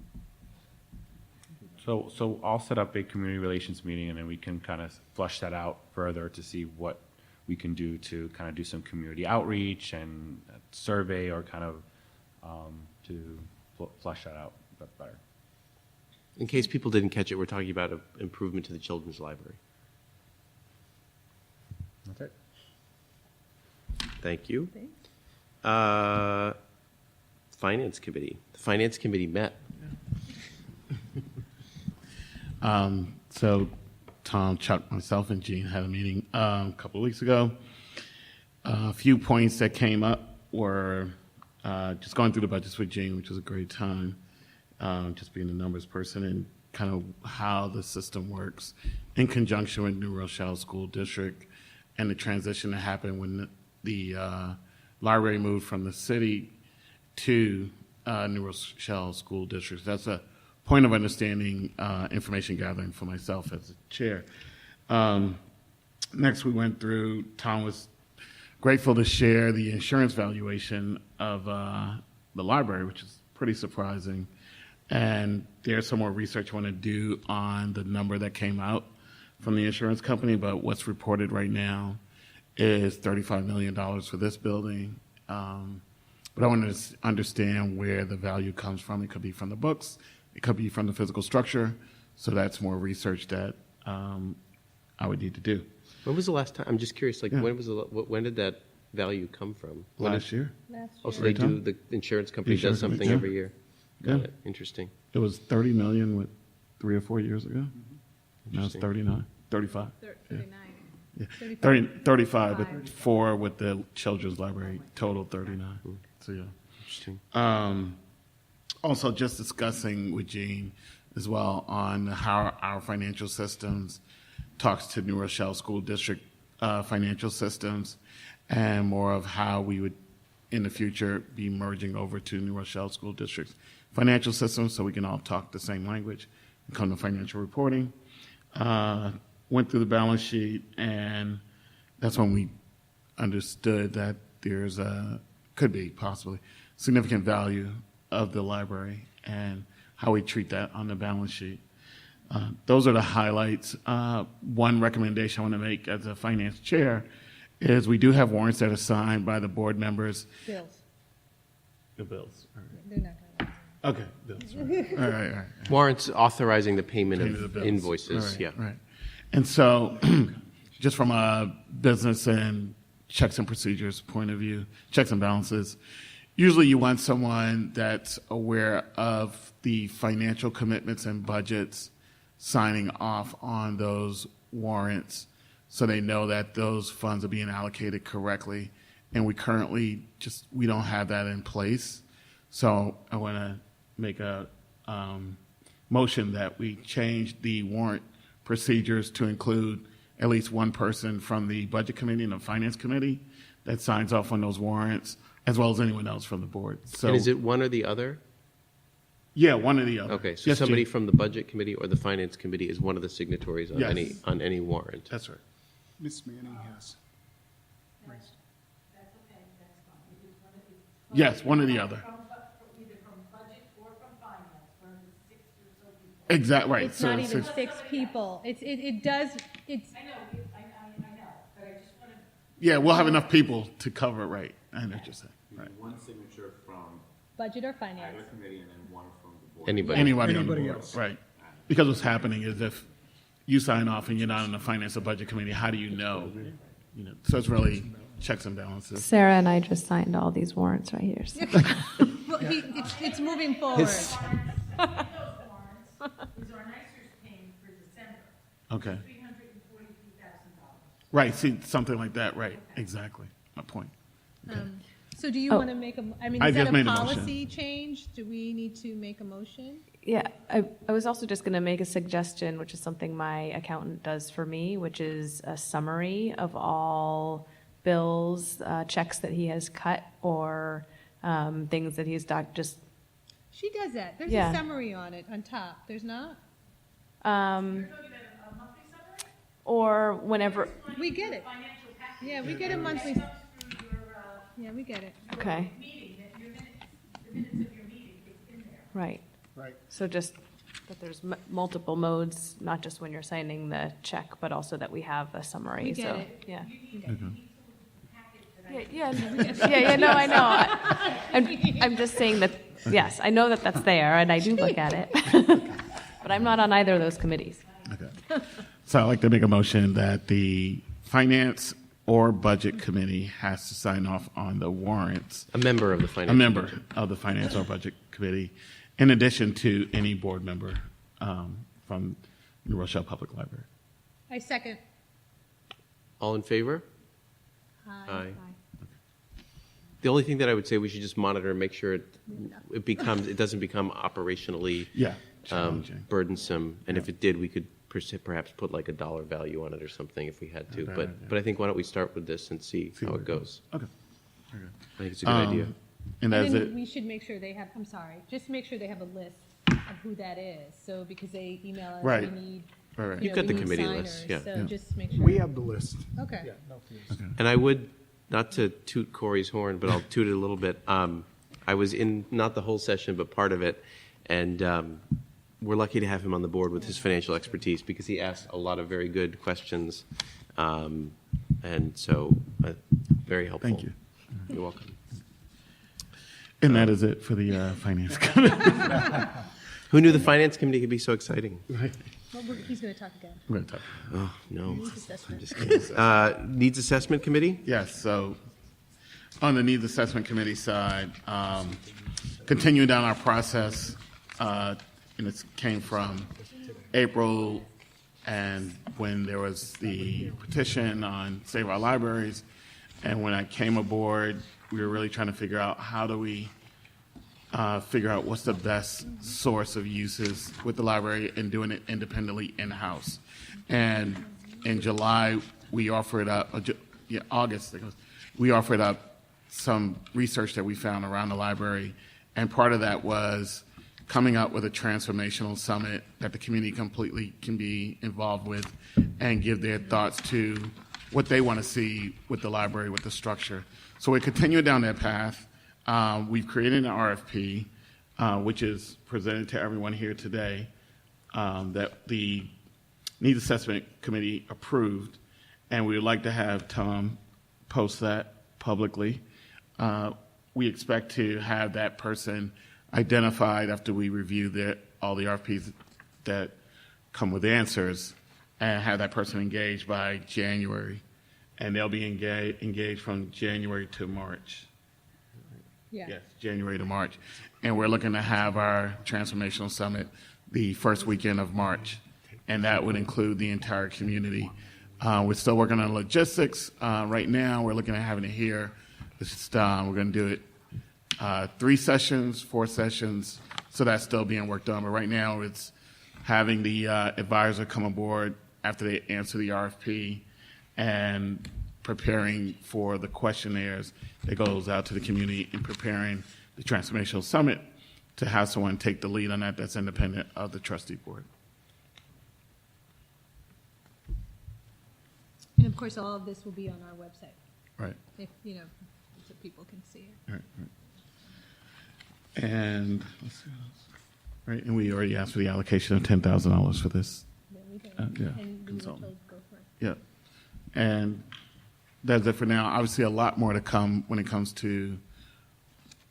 So I'll set up a community relations meeting, and then we can kind of flush that out further to see what we can do to kind of do some community outreach and survey, or kind of to flush that out a bit better. In case people didn't catch it, we're talking about an improvement to the children's library. That's it. Thank you. Finance Committee. The Finance Committee met. So Tom, Chuck, myself, and Gene had a meeting a couple of weeks ago. A few points that came up were just going through the budgets with Gene, which was a great time, just being a numbers person, and kind of how the system works in conjunction with New Rochelle School District and the transition that happened when the library moved from the city to New Rochelle School District. That's a point of understanding, information gathering for myself as a chair. Next, we went through, Tom was grateful to share the insurance valuation of the library, which is pretty surprising. And there's some more research I want to do on the number that came out from the insurance company, but what's reported right now is $35 million for this building. But I want to understand where the value comes from. It could be from the books, it could be from the physical structure. So that's more research that I would need to do. When was the last time? I'm just curious. Like, Yeah. when did that value come from? When Last year, Last Oh, so year. they do. The insurance company Insurance does something company, yeah. every year. Got Yeah. it. Interesting. it was $30 million with 3 or 4 years ago. Now it's Interesting. 39, 35. 39. Yeah. 35. 35, but 4 with the children's library, total 39. So yeah. Interesting. Also, just discussing with Gene as well on how our financial systems talks to New Rochelle School District financial systems, and more of how we would, in the future, be merging over to New Rochelle School District's financial systems so we can all talk the same language and come to financial reporting. Went through the balance sheet, and that's when we understood that there's could be possibly significant value of the library and how we treat that on the balance sheet. Those are the highlights. One recommendation I want to make as a finance chair is we do have warrants that are signed by the board members. Bills. The bills. All right. They're not gonna. Okay, bills. All right, all right. Warrants authorizing the payment Payment of of the bills. invoices, All right, yeah. Right. And so, just from a business and checks and procedures point of view, checks and balances, usually you want someone that's aware of the financial commitments and budgets, signing off on those warrants so they know that those funds are being allocated correctly. And we currently we don't have that in place. So I want to make a motion that we change the warrant procedures to include at least one person from the Budget Committee and the Finance Committee that signs off on those warrants, as well as anyone else from the board. So, And is it one or the other? yeah, one or the other. Okay, so Yes, somebody Gene? from the Budget Committee or the Finance Committee is one of the signatories on Yes. any warrant. That's right. Ms. Manning has raised. Yes, one or the other. Exactly, right. It's not even 6 people. It does, it's, Yeah, we'll have enough people to cover it, right. I know what you're saying. Right. One signature from budget or finance. either committee and then one from the board. Anybody. Anybody on the Anybody board, else. right. Because what's happening is if you sign off and you're not in the Finance or Budget Committee, how do you know? So it's really checks and balances. Sarah and I just signed all these warrants right here. So. Well, it's moving forward. Okay. Right, see, something like that, right, exactly, my point. So do you Oh. want to make I is just that a made a motion. policy change? Do we need to make a motion? Yeah, I was also just going to make a suggestion, which is something my accountant does for me, which is a summary of all bills, checks that he has cut, or things that he's just. She does that. There's Yeah. a summary on it, on top. There's not? Or whenever. We get it. Yeah, we get a monthly. Yeah, we get it. Okay. Right. Right. So just that there's multiple modes, not just when you're signing the check, but also that we have a summary. We get so, it. Yeah. Okay. Yeah, no, I know. I'm just saying that, yes, I know that that's there, and I do look at it. But I'm not on either of those committees. Okay. So I'd like to make a motion that the Finance or Budget Committee has to sign off on the warrants. A member of the Finance. A member of the Finance or Budget Committee, in addition to any board member from the Rochelle Public Library. I second. All in favor? Aye. The only thing that I would say, we should just monitor and make sure it doesn't become operationally Yeah. challenging. burdensome. And if it did, we could perhaps put like a dollar value on it or something if we had to. Okay, But yeah. but I think why don't we start with this and see how where it goes. Okay. I think it's a good idea. And that's And then it. we should make sure they have, I'm sorry, just make sure they have a list of who that is. So because they email us, Right. we need, Right. You've we got the need committee signers. list, yeah. So Yeah. just make sure. We have the list. Okay. Yeah, no fears. And I would, not to toot Corey's horn, but I'll toot it a little bit. I was in, not the whole session, but part of it, and we're lucky to have him on the board with his financial expertise because he asked a lot of very good questions, and so very helpful. Thank you. You're welcome. And that is it for the Finance Committee. Who knew the Finance Committee could be so exciting? Right. Well, he's going to talk again. I'm going to talk. Oh, no. Needs assessment. Just kidding. Needs Assessment Committee? Yes, so on the Needs Assessment Committee side, continuing down our process, and it came from April, and when there was the petition on Save Our Libraries, and when I came aboard, we were really trying to figure out how do we figure out what's the best source of uses with the library and doing it independently in-house. And in July, we offered up, August, I think it was, we offered up some research that we found around the library, and part of that was coming up with a transformational summit that the community completely can be involved with and give their thoughts to what they want to see with the library, with the structure. So we continue down that path. We've created an RFP, which is presented to everyone here today. that the Needs Assessment Committee approved, and we would like to have Tom post that publicly. We expect to have that person identified after we review all the RFPs that come with answers, and have that person engaged by January. And they'll be engaged from January to March. Yeah. Yes, January to March. And we're looking to have our transformational summit the first weekend of March. And that would include the entire community. We're still working on logistics. Right now, we're looking at having it here. It's just, we're going to do it 3 sessions, 4 sessions. So that's still being worked on. But right now, it's having the advisor come aboard after they answer the RFP and preparing for the questionnaires that goes out to the community and preparing the transformational summit to have someone take the lead on that that's independent of the trustee board. And of course, all of this will be on our website, Right. if, so people can see it. Right, right. And let's see what else. Right, and we already asked for the allocation of $10,000 for this. Yeah, we did. Yeah, And we were consultant. told to go for it. Yeah. And that's it for now. Obviously, a lot more to come when it comes to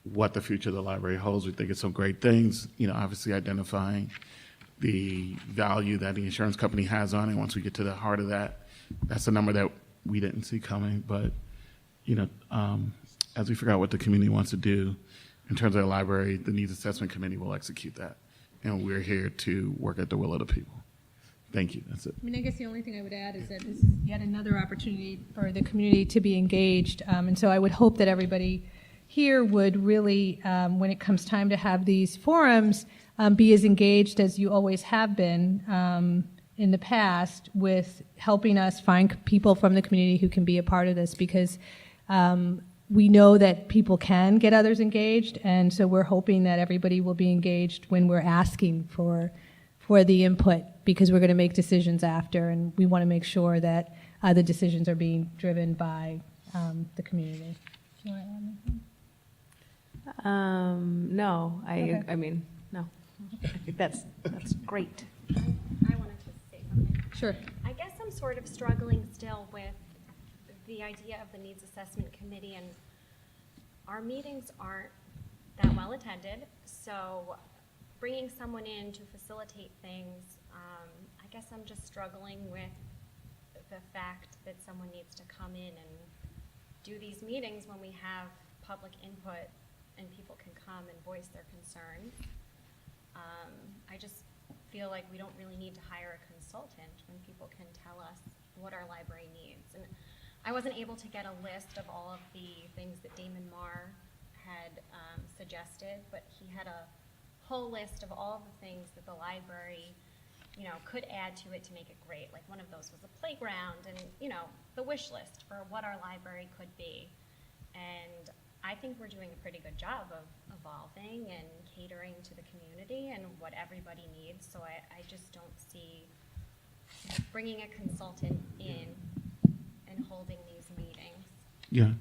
what the future of the library holds. We think it's some great things, obviously identifying the value that the insurance company has on it. Once we get to the heart of that, that's a number that we didn't see coming. But, as we figure out what the community wants to do in terms of the library, the Needs Assessment Committee will execute that. And we're here to work at the will of the people. Thank you. That's it. I guess the only thing I would add is that this is yet another opportunity for the community to be engaged. And so I would hope that everybody here would really, when it comes time to have these forums, be as engaged as you always have been in the past with helping us find people from the community who can be a part of this, because we know that people can get others engaged, and so we're hoping that everybody will be engaged when we're asking for the input, because we're going to make decisions after, and we want to make sure that the decisions are being driven by the community. Do you want to add anything? No, Okay. I mean, no. I think that's great. I wanted to say something. Sure. I guess I'm sort of struggling still with the idea of the Needs Assessment Committee, and our meetings aren't that well attended, so bringing someone in to facilitate things, I guess I'm just struggling with the fact that someone needs to come in and do these meetings when we have public input and people can come and voice their concerns. I just feel like we don't really need to hire a consultant when people can tell us what our library needs. And I wasn't able to get a list of all of the things that Damon Marr had suggested, but he had a whole list of all of the things that the library, could add to it to make it great. Like one of those was a playground and, the wish list for what our library could be. And I think we're doing a pretty good job of evolving and catering to the community and what everybody needs. So I just don't see bringing a consultant in and holding these meetings. Yeah.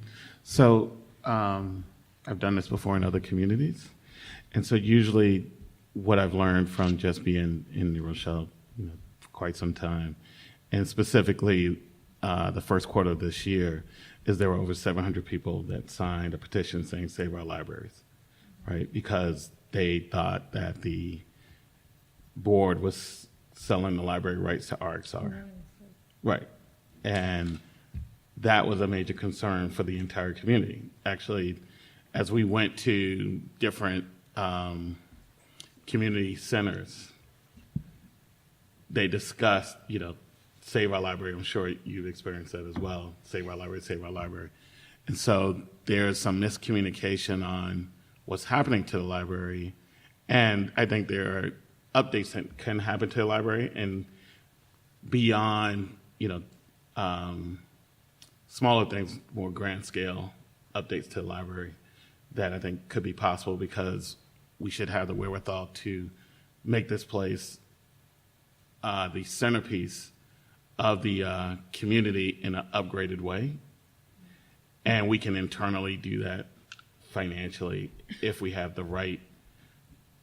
So I've done this before in other communities. And so usually what I've learned from just being in New Rochelle for quite some time, and specifically the first quarter of this year, is there were over 700 people that signed a petition saying save our libraries, right? Because they thought that the board was selling the library rights to RXR. Right. And that was a major concern for the entire community. Actually, as we went to different community centers, they discussed, save our library. I'm sure you've experienced that as well. Save our library, save our library. And so there's some miscommunication on what's happening to the library. And I think there are updates that can happen to the library, and beyond, smaller things, more grand scale updates to the library that I think could be possible, because we should have the wherewithal to make this place the centerpiece of the community in an upgraded way. And we can internally do that financially if we have the right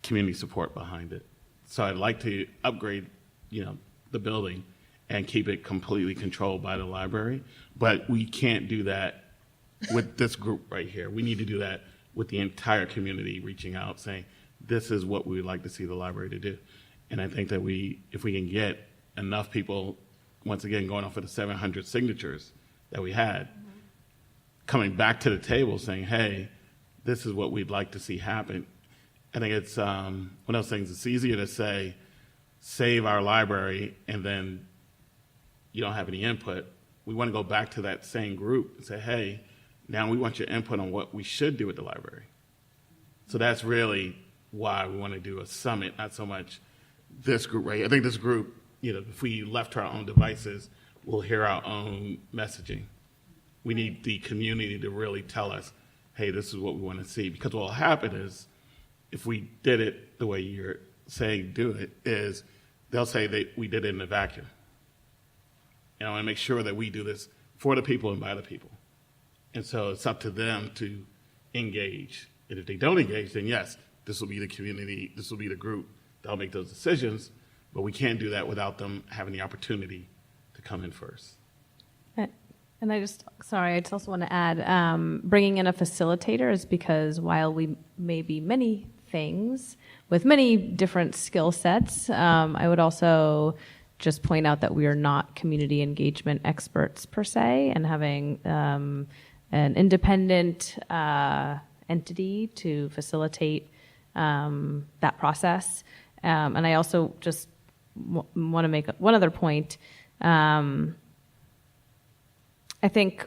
community support behind it. So I'd like to upgrade, the building and keep it completely controlled by the library. But we can't do that with this group right here. We need to do that with the entire community reaching out, saying, this is what we would like to see the library to do. And I think that if we can get enough people, once again, going off of the 700 signatures that we had, coming back to the table saying, hey, this is what we'd like to see happen. I think it's one of those things, it's easier to say, save our library, and then you don't have any input. We want to go back to that same group and say, hey, now we want your input on what we should do with the library. So that's really why we want to do a summit, not so much this group right here. I think this group, if we left to our own devices, we'll hear our own messaging. We need the community to really tell us, hey, this is what we want to see. Because what will happen is, if we did it the way you're saying do it, is they'll say that we did it in a vacuum. And I want to make sure that we do this for the people and by the people. And so it's up to them to engage. And if they don't engage, then yes, this will be the community, this will be the group that'll make those decisions. But we can't do that without them having the opportunity to come in first. And I just also want to add, bringing in a facilitator is because while we may be many things with many different skill sets, I would also just point out that we are not community engagement experts per se, and having an independent entity to facilitate that process. And I also just want to make one other point. I think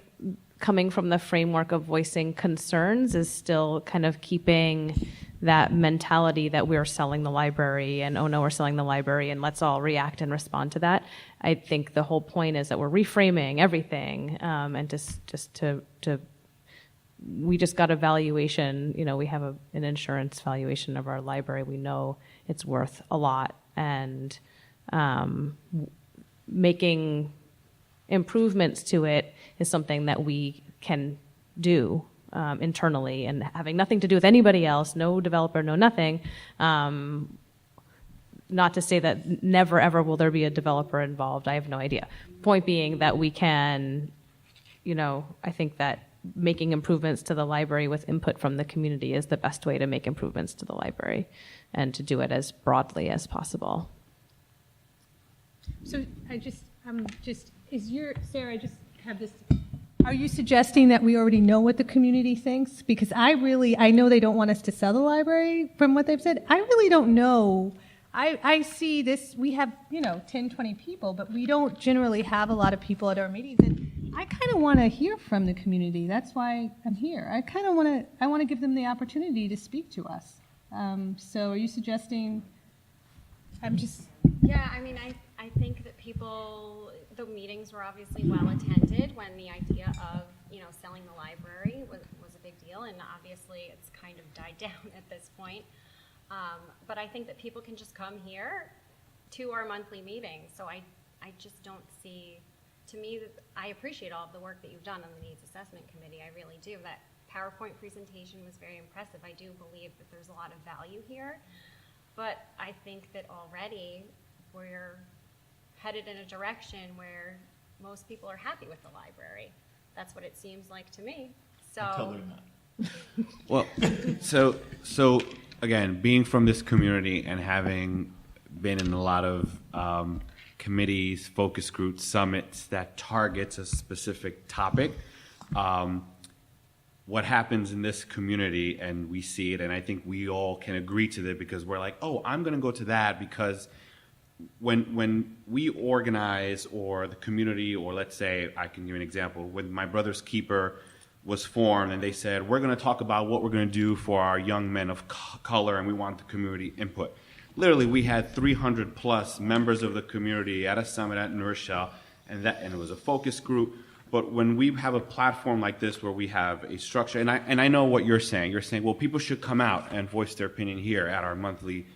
coming from the framework of voicing concerns is still kind of keeping that mentality that we're selling the library and, oh no, we're selling the library and let's all react and respond to that. I think the whole point is that we're reframing everything, and we just got a valuation, we have an insurance valuation of our library. We know it's worth a lot, and making improvements to it is something that we can do internally, and having nothing to do with anybody else, no developer, no nothing. Not to say that never ever will there be a developer involved. I have no idea. Point being that we can, I think that making improvements to the library with input from the community is the best way to make improvements to the library, and to do it as broadly as possible. So Sarah, I just have this. Are you suggesting that we already know what the community thinks? Because I know they don't want us to sell the library from what they've said. I really don't know. I see this, we have, 10, 20 people, but we don't generally have a lot of people at our meetings. And I kind of want to hear from the community. That's why I'm here. I kind of want to give them the opportunity to speak to us. So are you suggesting, Yeah, I think that the meetings were obviously well attended when the idea of, selling the library was a big deal, and obviously it's kind of died down at this point. But I think that people can just come here to our monthly meetings. So I just don't see, to me, I appreciate all of the work that you've done on the Needs Assessment Committee. I really do. That PowerPoint presentation was very impressive. I do believe that there's a lot of value here. But I think that already we're headed in a direction where most people are happy with the library. That's what it seems like to me. So. Until they're not. Well, so again, being from this community and having been in a lot of committees, focus groups, summits that targets a specific topic, what happens in this community, and we see it, and I think we all can agree to that, because we're like, oh, I'm going to go to that because when we organize, or the community, or let's say, I can give an example, when My Brother's Keeper was formed and they said, we're going to talk about what we're going to do for our young men of color, and we want the community input. Literally, we had 300 plus members of the community at a summit at Rochelle, and it was a focus group. But when we have a platform like this where we have a structure, and I know what you're saying. You're saying, well, people should come out and voice their opinion here at our monthly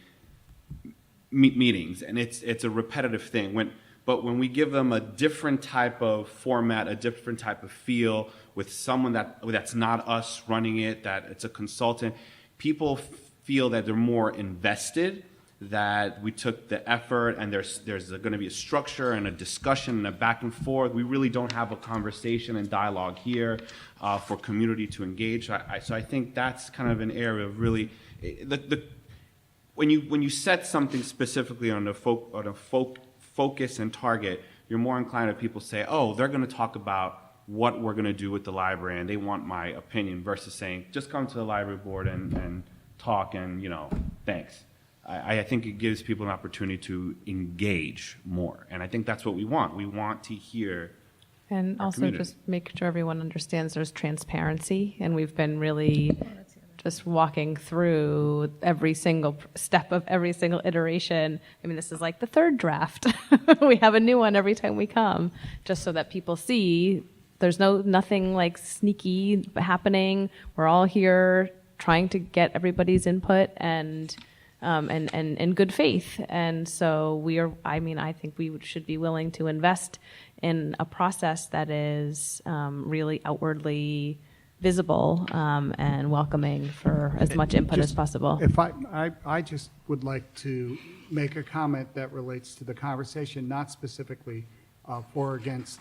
meetings, and it's a repetitive thing. But when we give them a different type of format, a different type of feel, with someone that's not us running it, that it's a consultant, people feel that they're more invested, that we took the effort and there's going to be a structure and a discussion and a back and forth. We really don't have a conversation and dialogue here for community to engage. So I think that's kind of an area of really when you set something specifically on a focus and target, you're more inclined to people say, oh, they're going to talk about what we're going to do with the library and they want my opinion, versus saying just come to the library board and talk and thanks. I think it gives people an opportunity to engage more, and I think that's what we want. We want to hear. And our also community. just make sure everyone understands there's transparency, and we've been really just walking through every single step of every single iteration. I mean, this is like the third draft. We have a new one every time we come, just so that people see there's nothing like sneaky happening. We're all here trying to get everybody's input and in good faith. And so I think we should be willing to invest in a process that is really outwardly visible and welcoming for as much input as possible. If I just would like to make a comment that relates to the conversation, not specifically for or against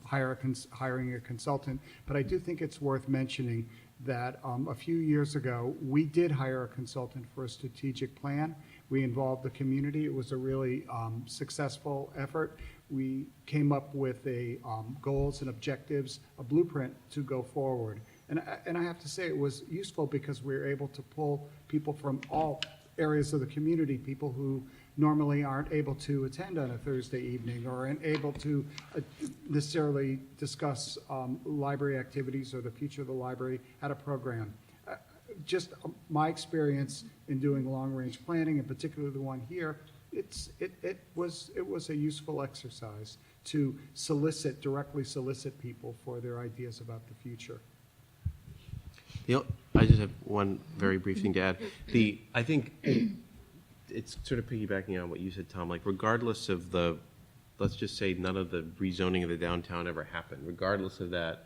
hiring a consultant, but I do think it's worth mentioning that a few years ago, we did hire a consultant for a strategic plan. We involved the community. It was a really successful effort. We came up with goals and objectives, a blueprint to go forward. And I have to say it was useful because we were able to pull people from all areas of the community, people who normally aren't able to attend on a Thursday evening or aren't able to necessarily discuss library activities or the future of the library at a program. Just my experience in doing long-range planning, and particularly the one here, it was a useful exercise to directly solicit people for their ideas about the future. I just have one very brief thing to add. I think it's sort of piggybacking on what you said, Tom, like regardless of let's just say none of the rezoning of the downtown ever happened. Regardless of that,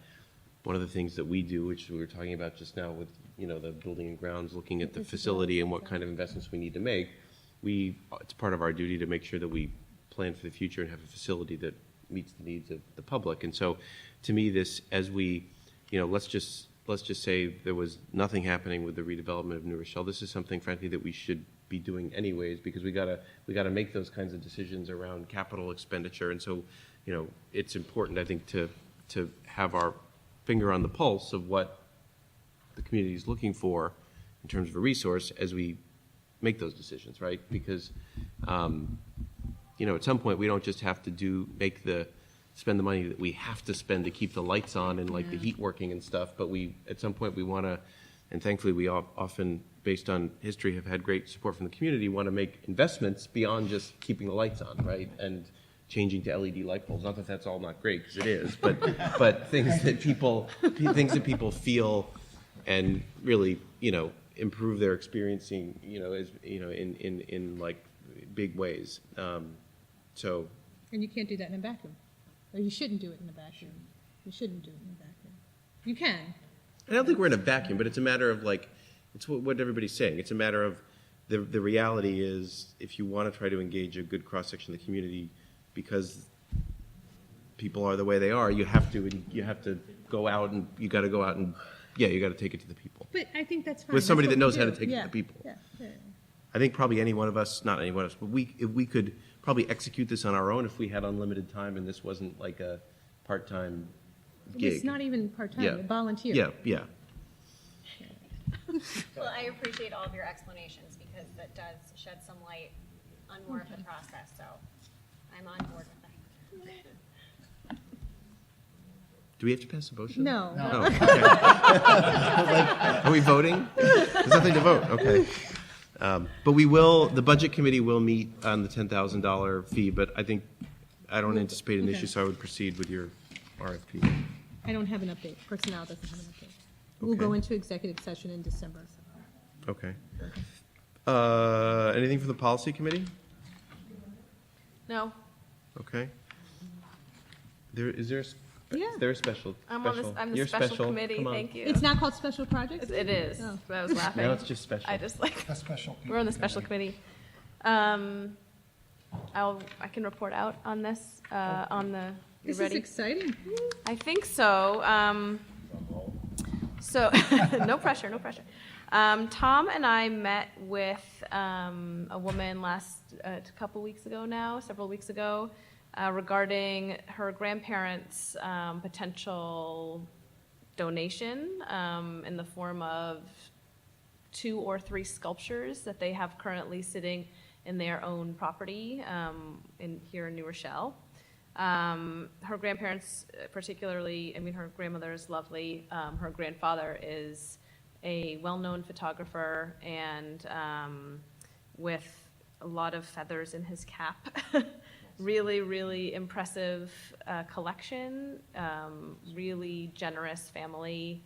one of the things that we do, which we were talking about just now with, the building and grounds, looking at the facility and what kind of investments we need to make, it's part of our duty to make sure that we plan for the future and have a facility that meets the needs of the public. And so to me, as we, let's just say there was nothing happening with the redevelopment of New Rochelle. This is something, frankly, that we should be doing anyways, because we gotta make those kinds of decisions around capital expenditure. And so, it's important, I think, to have our finger on the pulse of what the community is looking for in terms of a resource as we make those decisions, right? Because, at some point we don't just have to spend the money that we have to spend to keep the lights on and like the heat working and stuff, but at some point we want to, and thankfully we often, based on history, have had great support from the community, want to make investments beyond just keeping the lights on, right? And changing to LED light bulbs. Not that that's all not great, because it is, but things that people feel and really, improve their experiencing, in like big ways. And you can't do that in a vacuum. Or you shouldn't do it in a vacuum. You shouldn't do it in a vacuum. You can. I don't think we're in a vacuum, but it's a matter of it's what everybody's saying. It's a matter of the reality is, if you want to try to engage a good cross-section of the community, because people are the way they are, you have to go out and you got to take it to the people. But I think that's fine. With somebody That's that what knows we how do. to take it to the people. Yeah. I think probably any one of us, not any one of us, but if we could probably execute this on our own if we had unlimited time and this wasn't like a part-time gig. It's not even part-time, Yeah. a volunteer. Yeah. Well, I appreciate all of your explanations, because that does shed some light on more of the process, so I'm on board with that. Do we have to pass a motion? No. Oh, okay. I was like, are we voting? There's nothing to vote, okay. But the budget committee will meet on the $10,000 fee, but I don't anticipate an issue, so I would proceed with your RFP. I don't have an update. Personnel doesn't have an update. We'll go into executive session in December. Okay. Anything from the policy committee? No, Okay. Is there a special? I'm the You're special committee, Come on. thank you. It's not called special projects? It is, Oh. but I was laughing. Now it's just special. I just like, A special. we're on the special committee. I can report out on this, on the, you This is ready? exciting. I think so. So, no pressure, no pressure. Tom and I met with a woman a couple weeks ago now, several weeks ago, regarding her grandparents' potential donation in the form of 2 or 3 sculptures that they have currently sitting in their own property here in New Rochelle. Her grandparents, particularly, I mean, her grandmother is lovely. Her grandfather is a well-known photographer and with a lot of feathers in his cap. Really, really impressive collection, really generous family.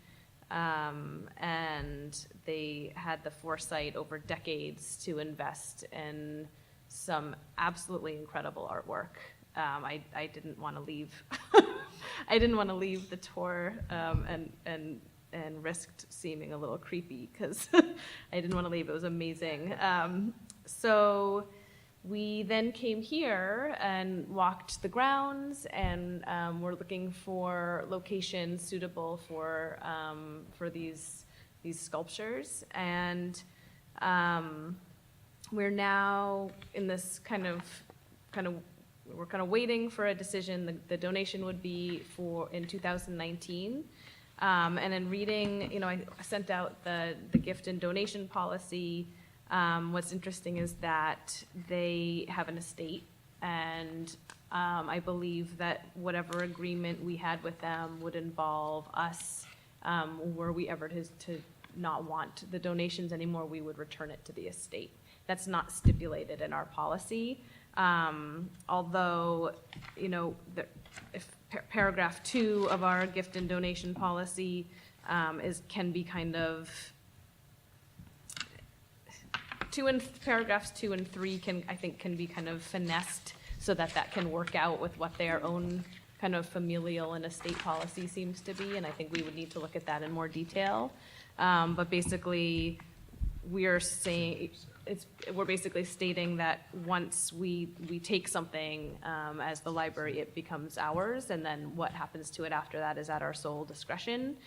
And they had the foresight over decades to invest in some absolutely incredible artwork. I didn't want to leave. I didn't want to leave the tour and risked seeming a little creepy because I didn't want to leave. It was amazing. So we then came here and walked the grounds, and we're looking for locations suitable for these sculptures. And we're now in this kind of we're kind of waiting for a decision. The donation would be in 2019. And in reading, I sent out the gift and donation policy. What's interesting is that they have an estate, and I believe that whatever agreement we had with them would involve us, were we ever to not want the donations anymore, we would return it to the estate. That's not stipulated in our policy. Although, if paragraph 2 of our gift and donation policy can be kind of paragraphs 2 and 3 can be kind of finessed so that can work out with what their own kind of familial and estate policy seems to be, and I think we would need to look at that in more detail. But basically, we're basically stating that once we take something as the library, it becomes ours, and then what happens to it after that is at our sole discretion.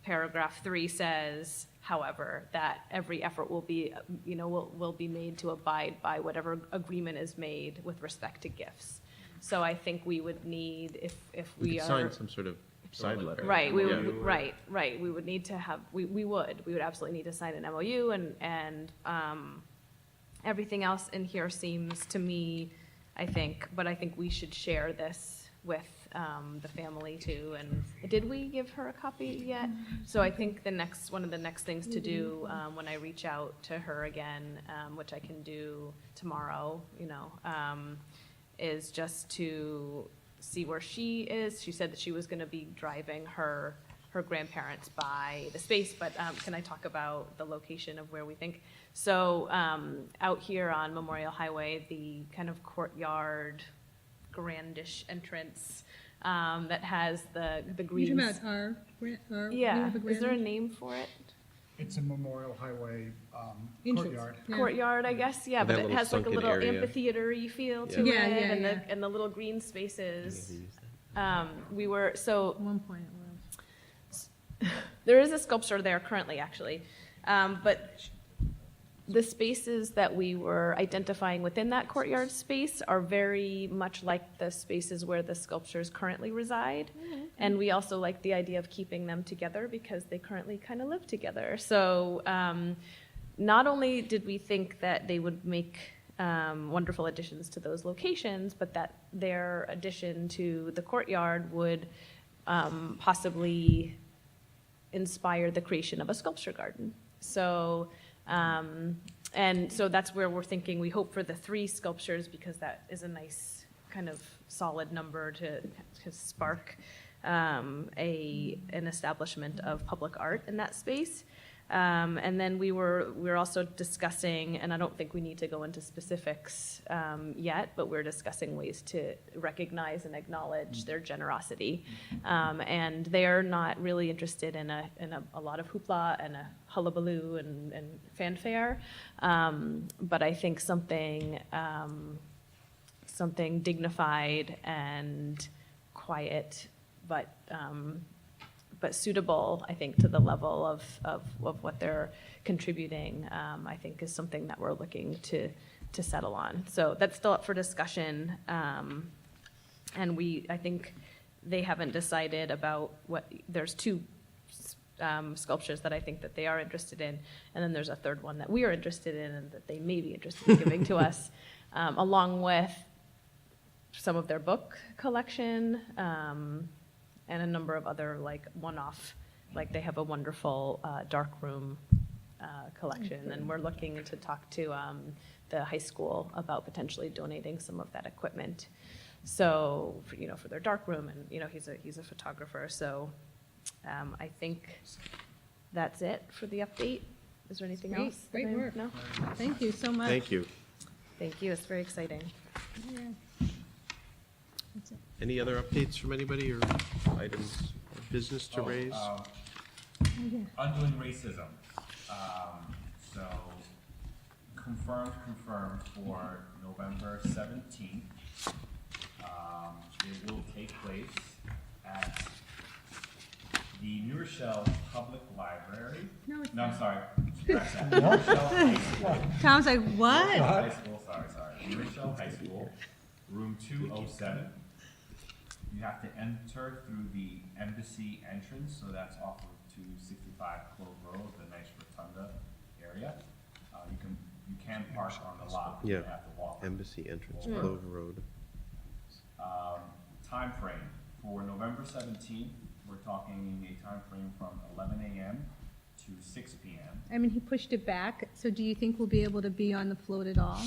Paragraph 3 says, however, that every effort will be made to abide by whatever agreement is made with respect to gifts. So I think we would need, if we could are sign some sort of side letter. right, we would, Yeah. right. We would need to have, we would absolutely need to sign an MOU, and everything else in here seems to me, I think we should share this with the family too. And did we give her a copy yet? So I think one of the next things to do when I reach out to her again, which I can do tomorrow, is just to see where she is. She said that she was going to be driving her grandparents by the space, but can I talk about the location of where we think? So out here on Memorial Highway, the kind of courtyard, grandish entrance that has the green. You're talking about our Yeah, we have a is there a grand- name for it? It's a Memorial Highway Entrance. courtyard. Yeah. Courtyard, I guess, yeah, That but it little has like a sunken little area. amphitheater-y feel to Yeah. it, Yeah, and yeah. the little green spaces. Maybe use that. At one point it was. There is a sculpture there currently, actually, but the spaces that we were identifying within that courtyard space are very much like the spaces where the sculptures currently reside. And we also like the idea of keeping them together because they currently kind of live together. So not only did we think that they would make wonderful additions to those locations, but that their addition to the courtyard would possibly inspire the creation of a sculpture garden. So, and so that's where we're thinking, we hope for the 3 sculptures because that is a nice kind of solid number to spark an establishment of public art in that space. And then we were also discussing, and I don't think we need to go into specifics yet, but we're discussing ways to recognize and acknowledge their generosity. And they're not really interested in a lot of hoopla and a hullabaloo and fanfare. But I think something dignified and quiet, but suitable, I think, to the level of what they're contributing, I think is something that we're looking to settle on. So that's still up for discussion. And I think they haven't decided about there's two sculptures that I think that they are interested in, and then there's a third one that we are interested in and that they may be interested in giving to us, along with some of their book collection, and a number of other one-off, they have a wonderful dark room collection, and we're looking to talk to the high school about potentially donating some of that equipment. So, for their dark room, and he's a photographer. So, I think that's it for the update. Is there anything else? Great work. No. Thank you so much. Thank you. Thank you. It's very exciting. Yeah. That's it. Any other updates from anybody or items of business to raise? Undoing racism. So confirmed for November 17th. It will take place at the New Rochelle Public Library. No, it's I'm not. sorry. Scratch that. New Rochelle High School. Tom's like, what? High School, sorry. New Rochelle High School, room 207. You have to enter through the embassy entrance, so that's off of 265 Clove Road, the nice rotunda area. You can park on the lot, you Yeah. have to walk. Embassy entrance, Clove Road. Time frame for November 17th, we're talking a time frame from 11 a.m. to 6 p.m. I mean, he pushed it back, so do you think we'll be able to be on the float at all?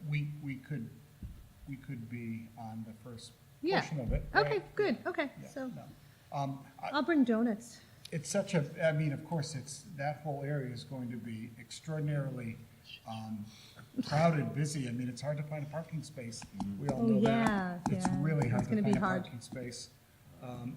We could be on the first Yeah. portion of it. Okay, right? good, okay, Yeah, so no. I'll bring donuts. It's of course, that whole area is going to be extraordinarily crowded, busy. It's hard to find a parking space. We all Oh, know yeah, that. It's yeah. really hard It's to gonna find be a hard. parking space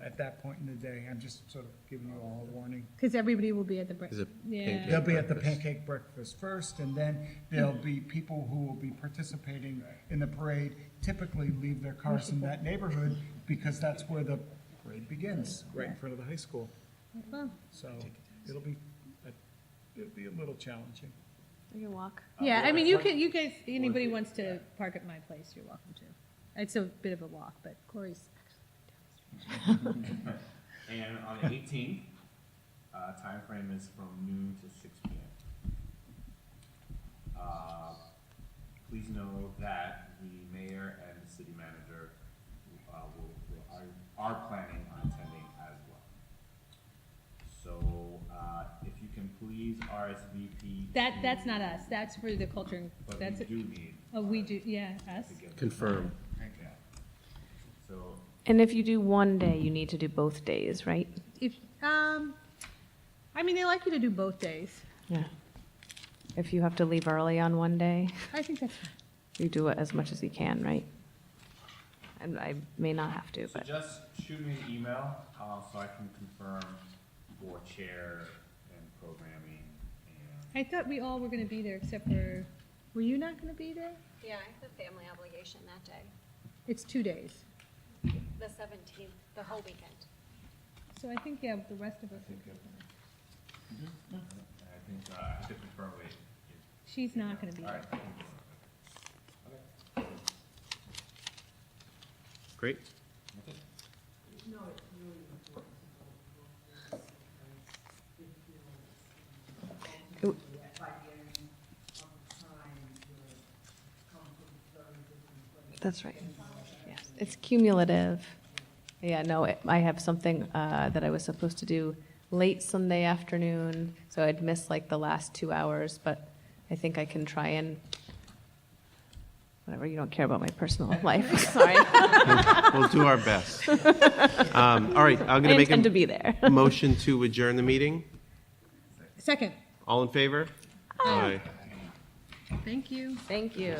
at that point in the day. I'm just sort of giving you all a warning. Because everybody will be at the break. Is it Yeah. pancake? They'll be at the breakfast. pancake breakfast first, and then there'll be people who will be participating in the parade, typically leave their cars in that neighborhood because that's where the parade begins, right in front of the high school. Well, So it'll be a little challenging. You can walk. yeah, I mean, you guys, anybody wants to park at my place, you're welcome to. It's a bit of a walk, but Corey's And on the 18th, time frame is from noon to 6 p.m. Please know that the mayor and the city manager are planning on attending as well. So if you can please RSVP. That's not us, that's for the culture, and But that's, we do need. oh, we do, yeah, us. to get- Confirm. Yeah. So And if you do one day, you need to do both days, right? If, I mean, they like you to do both days. Yeah. If you have to leave early on one day, I think that's fine. you do it as much as you can, right? And I may not have to, So but just shoot me an email, so I can confirm for chair and programming and. I thought we all were gonna be there except for, were you not gonna be there? Yeah, I have a family obligation that day, It's 2 days. the 17th, the whole weekend. So I think, yeah, the rest of us. I think I have to confirm with. She's not gonna be All there. right. Okay. Great. that's right. Yes, it's cumulative. Yeah, no, I have something that I was supposed to do late Sunday afternoon, so I'd miss the last 2 hours, but I think I can try and, whatever, you don't care about my personal life, sorry. We'll do our best. All right, I'm I going to make intend to be there. a motion to adjourn the meeting. Second. All in favor? Aye. Thank you. Thank you.